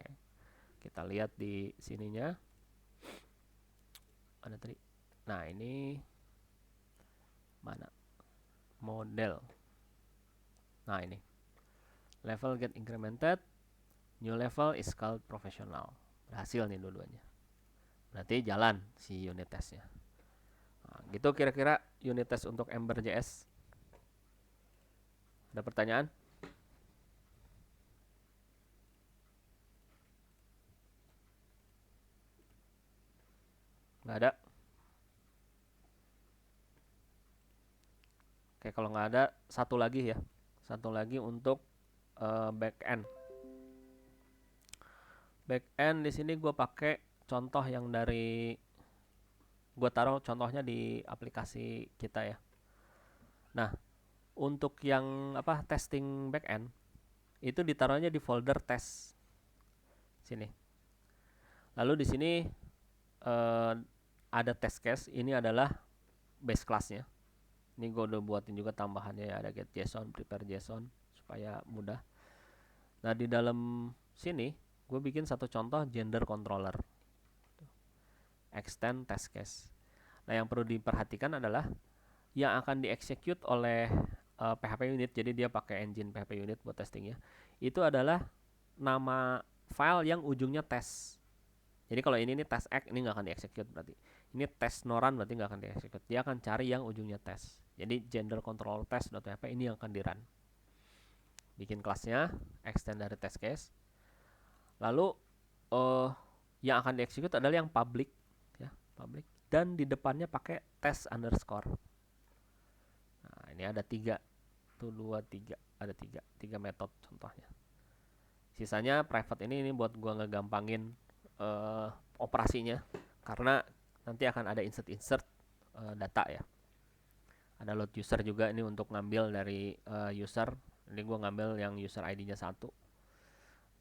A: Kita lihat di sininya. Ada tadi. Nah, ini mana? model. Nah ini level get incremented, new level is called professional. Berhasil nih dua-duanya. Berarti jalan si unit testnya. Nah, gitu kira-kira unit test untuk Ember.js. Ada pertanyaan? Nggak ada? Oke, kalau nggak ada, satu lagi ya. Satu lagi untuk backend. Backend di sini gue pakai contoh yang dari, gue taruh contohnya di aplikasi kita ya. Nah, untuk yang apa testing backend itu ditaruhnya di folder test sini. Lalu di sini ada test case. Ini adalah base classnya. Ini gue udah buatin juga tambahannya ya, ada get JSON, prepare JSON supaya mudah. Nah di dalam sini gue bikin satu contoh gender controller, extend test case. Nah yang perlu diperhatikan adalah yang akan dieksekut oleh PHP unit, jadi dia pakai engine PHP unit buat testingnya, itu adalah nama file yang ujungnya tes. Jadi kalau ini test X, ini nggak akan dieksekut berarti. Ini test noran berarti nggak akan dieksekut. Dia akan cari yang ujungnya tes. Jadi gender control test.php ini yang akan di run. Bikin kelasnya, extend dari test case. Lalu yang akan dieksekut adalah yang public, ya, public. Dan di depannya pakai test underscore. Nah ini ada 3, tuh 2, 3, ada 3 metode contohnya. Sisanya private ini buat gua ngegampangin operasinya, karena nanti akan ada insert data ya. Ada load user juga ini untuk ngambil dari user. Ini gue ngambil yang user ID-nya 1.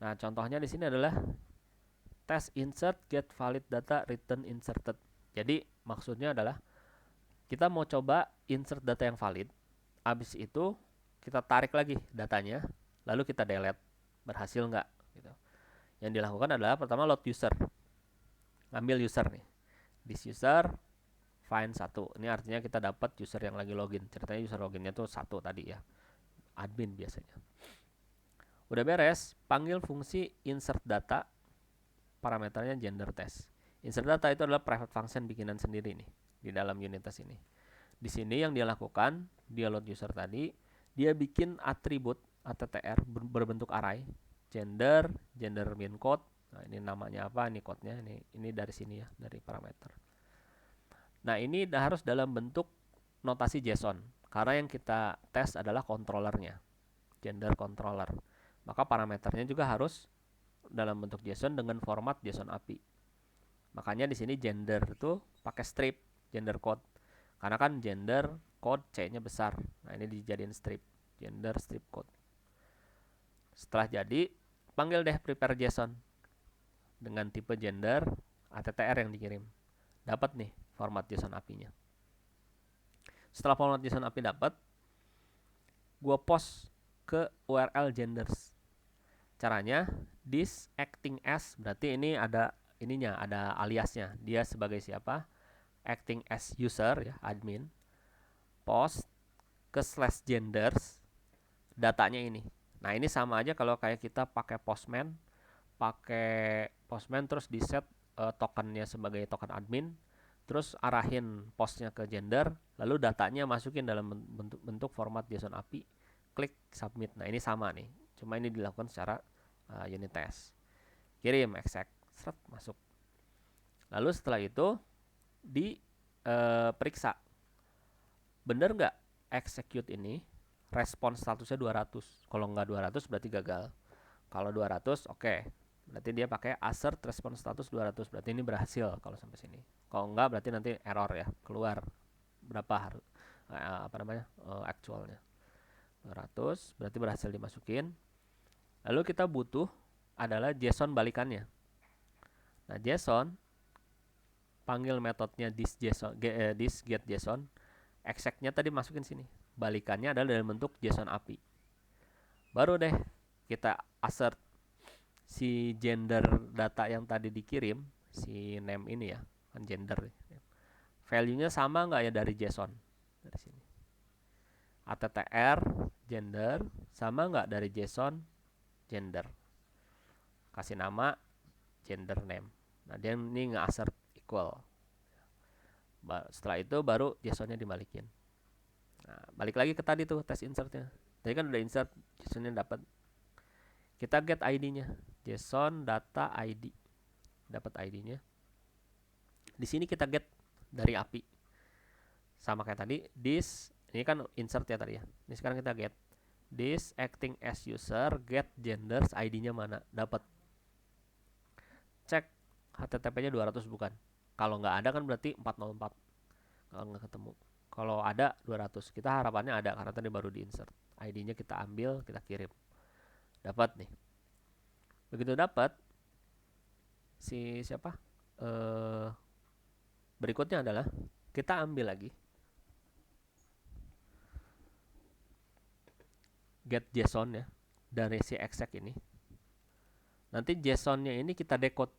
A: Nah contohnya di sini adalah test insert get valid data return inserted. Jadi maksudnya adalah kita mau coba insert data yang valid. Abis itu kita tarik lagi datanya, lalu kita delete. Berhasil nggak? Gitu. Yang dilakukan adalah pertama load user, ngambil user nih, this user find 1. Ini artinya kita dapat user yang lagi login. Ceritanya user loginnya tuh 1 tadi ya, admin biasanya. Udah beres, panggil fungsi insert data, parameternya gender test. Insert data itu adalah private function bikinan sendiri nih di dalam unit test ini. Di sini yang dia lakukan, dia load user tadi, dia bikin atribut attr berbentuk array, gender min code. Nah, ini namanya apa? Ini code-nya. Ini dari sini ya, dari parameter. Nah, ini harus dalam bentuk notasi JSON. Karena yang kita tes adalah controllernya, gender controller. Maka parameternya juga harus dalam bentuk JSON dengan format JSON API. Makanya di sini gender itu pakai strip gender code. Karena kan gender code C-nya besar. Nah, ini dijadiin strip, gender strip code. Setelah jadi, panggil deh prepare JSON dengan tipe gender attr yang dikirim. Dapat nih format JSON API-nya. Setelah format JSON API dapat, gua post ke URL genders. Caranya this acting as, berarti ini ada ininya, ada aliasnya. Dia sebagai siapa? Acting as user ya, admin. Post ke /genders datanya ini. Nah, ini sama aja kalau kayak kita pakai Postman terus di set tokennya sebagai token admin, terus arahin postnya ke gender, lalu datanya masukin dalam bentuk format JSON API, klik submit. Nah, ini sama nih, cuma ini dilakukan secara unit test. Kirim exec, seret, masuk. Lalu setelah itu diperiksa, bener nggak execute ini respon statusnya 200. Kalau nggak 200 berarti gagal. Kalau 200 oke. Berarti dia pakai assert response status 200. Berarti ini berhasil kalau sampai sini. Kalau nggak berarti nanti error ya, keluar berapa actualnya. 200 berarti berhasil dimasukin. Lalu kita butuh adalah JSON balikannya. Nah, JSON panggil metodenya this get JSON. Exec-nya tadi masukin sini. Balikannya adalah dalam bentuk JSON API. Baru deh kita assert si gender data yang tadi dikirim, si name ini ya, kan gender. Value-nya sama nggak ya dari JSON? Dari sini. attr gender sama nggak dari JSON gender, kasih nama gender name. Nah dia ini nge-assert equal. Setelah itu baru JSON-nya dibalikin. Nah, balik lagi ke tadi tuh tes insertnya. Tadi kan udah insert, JSON-nya dapat. Kita get ID-nya, JSON data ID, dapat ID-nya. Di sini kita get dari API. Sama kayak tadi, this ini kan insert ya tadi ya. Ini sekarang kita get this acting as user, get genders, ID-nya mana, dapat. Cek HTTP-nya 200 bukan. Kalau nggak ada kan berarti 404. Kalau nggak ketemu. Kalau ada 200. Kita harapannya ada karena tadi baru di insert. ID-nya kita ambil, kita kirim. Dapat nih. Begitu dapat, si siapa? Berikutnya adalah kita ambil lagi get JSON ya dari si exec ini. Nanti JSON-nya ini kita decode.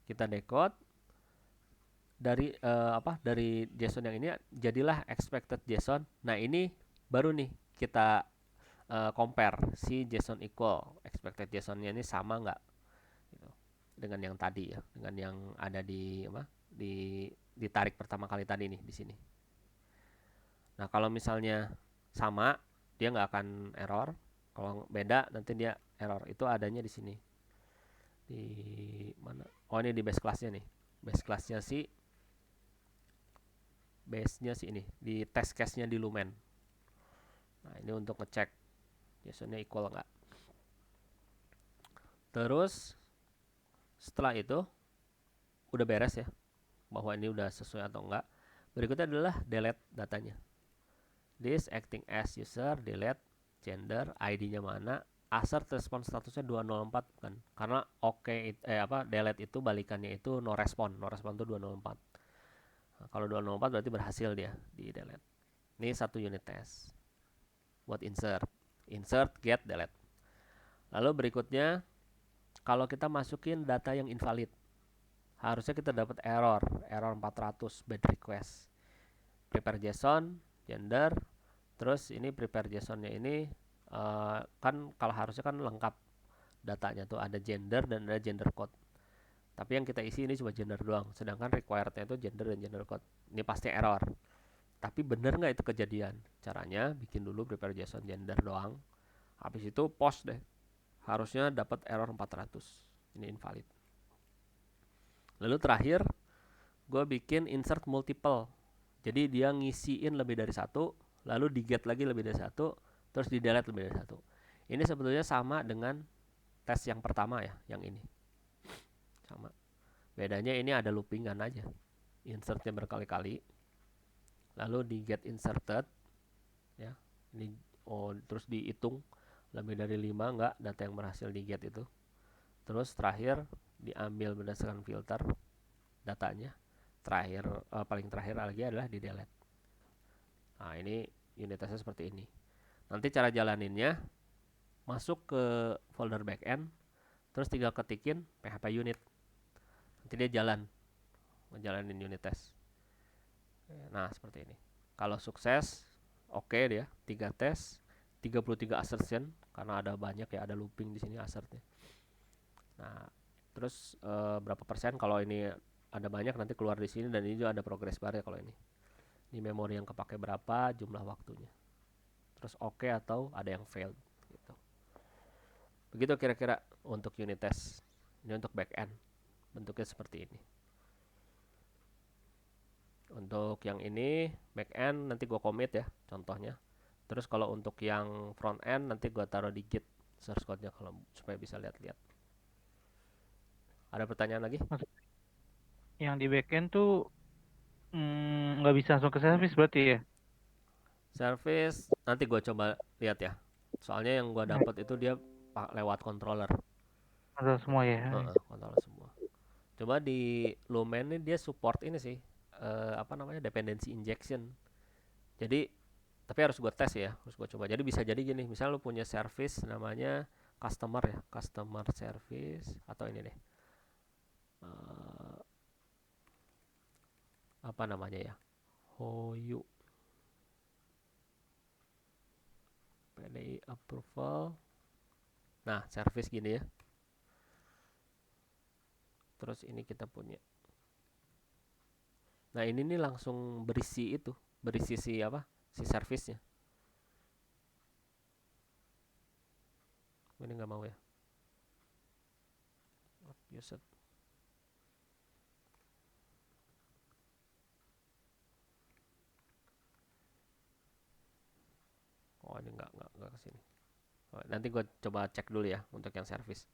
A: Kita decode dari dari JSON yang ini jadilah expected JSON. Nah, ini baru nih kita compare si JSON equal expected JSON-nya ini sama nggak gitu, dengan yang tadi ya, dengan yang ada di ditarik pertama kali tadi nih di sini. Nah, kalau misalnya sama, dia nggak akan error. Kalau beda nanti dia error. Itu adanya di sini. Di mana? Oh, ini di base class-nya nih. Base class-nya si base-nya sih ini di test case-nya di Lumen. Nah, ini untuk ngecek JSON-nya equal nggak. Terus setelah itu udah beres ya, bahwa ini udah sesuai atau enggak. Berikutnya adalah delete datanya. This acting as user, delete gender, ID-nya mana, assert response statusnya 204 kan. Karena delete itu balikannya itu no respond. No respond itu 204. Nah, kalau 204 berarti berhasil dia di delete. Ini satu unit test buat insert, get, delete. Lalu berikutnya, kalau kita masukin data yang invalid, harusnya kita dapat error 400 bad request. Prepare JSON, gender, terus ini prepare JSON-nya ini kan kalau harusnya kan lengkap datanya tuh, ada gender dan ada gender code. Tapi yang kita isi ini cuma gender doang, sedangkan required-nya itu gender dan gender code. Ini pasti error. Tapi bener nggak itu kejadian? Caranya bikin dulu prepare JSON gender doang. Habis itu post deh. Harusnya dapat error 400. Ini invalid. Lalu terakhir, gue bikin insert multiple. Jadi dia ngisiin lebih dari satu, lalu di get lagi lebih dari satu, terus di delete lebih dari satu. Ini sebetulnya sama dengan tes yang pertama ya, yang ini. Sama. Bedanya ini ada loopingan aja. Insertnya berkali-kali. Lalu di get inserted ya. Ini terus dihitung lebih dari 5 enggak data yang berhasil di get itu. Terus terakhir diambil berdasarkan filter datanya. Paling terakhir lagi adalah di delete. Nah, ini unit testnya seperti ini. Nanti cara jalaninnya masuk ke folder backend, terus tinggal ketikin php unit. Nanti dia ngejalanin unit test. Nah, seperti ini. Kalau sukses, oke dia 3 tes, 33 assertion karena ada banyak ya, ada looping di sini assertnya. Nah, terus berapa persen kalau ini ada banyak nanti keluar di sini, dan ini juga ada progress bar ya kalau ini. Ini memori yang kepake berapa, jumlah waktunya. Terus oke atau ada yang failed gitu. Begitu kira-kira untuk unit test. Ini untuk backend. Bentuknya seperti ini. Untuk yang ini backend nanti gue commit ya contohnya. Terus kalau untuk yang front end nanti gue taruh di git source code-nya kalau supaya bisa lihat-lihat. Ada pertanyaan lagi?
B: Yang di backend tuh nggak bisa langsung ke service berarti ya?
A: Service nanti gue coba lihat ya. Soalnya yang gue dapat itu dia lewat controller.
B: Ada semua ya?
A: Controller semua. Coba di Lumen ini dia support ini sih. Dependency injection. Jadi tapi harus gue tes ya, harus gue coba. Jadi bisa jadi gini, misalnya lu punya service namanya customer ya, customer service atau ini deh. Apa namanya ya? Hoyu. PDI approval. Nah, service gini ya. Terus ini kita punya. Nah, ini nih langsung berisi si apa? Si service-nya. Ini nggak mau ya. Use it. Oh, ini nggak ke sini. Oh, nanti gue coba cek dulu ya untuk yang service.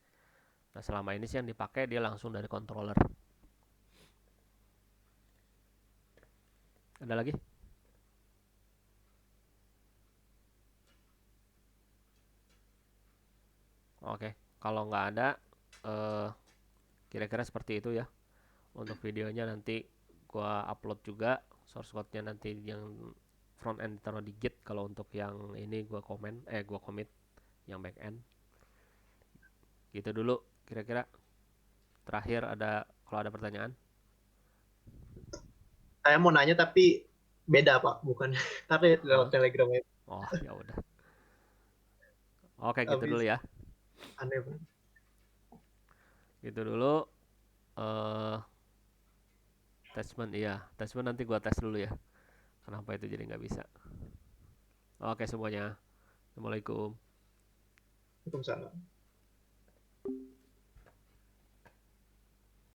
A: Nah, selama ini sih yang dipakai dia langsung dari controller. Ada lagi? Oke, kalau nggak ada, eh, kira-kira seperti itu ya. Untuk videonya nanti gua upload juga source code-nya, nanti yang front end ditaruh di Git, kalau untuk yang ini gua commit yang back end. Gitu dulu kira-kira. Terakhir kalau ada pertanyaan.
D: Saya mau nanya tapi beda Pak, bukan tapi lewat
A: Hah?
D: Telegram ya.
A: Oh, ya udah. Oke, gitu dulu
D: Habis
A: ya.
D: aneh Pak.
A: Gitu dulu. eh attachment nanti gua tes dulu ya. Kenapa itu jadi nggak bisa. Oke semuanya. Assalamualaikum.
D: Waalaikumsalam.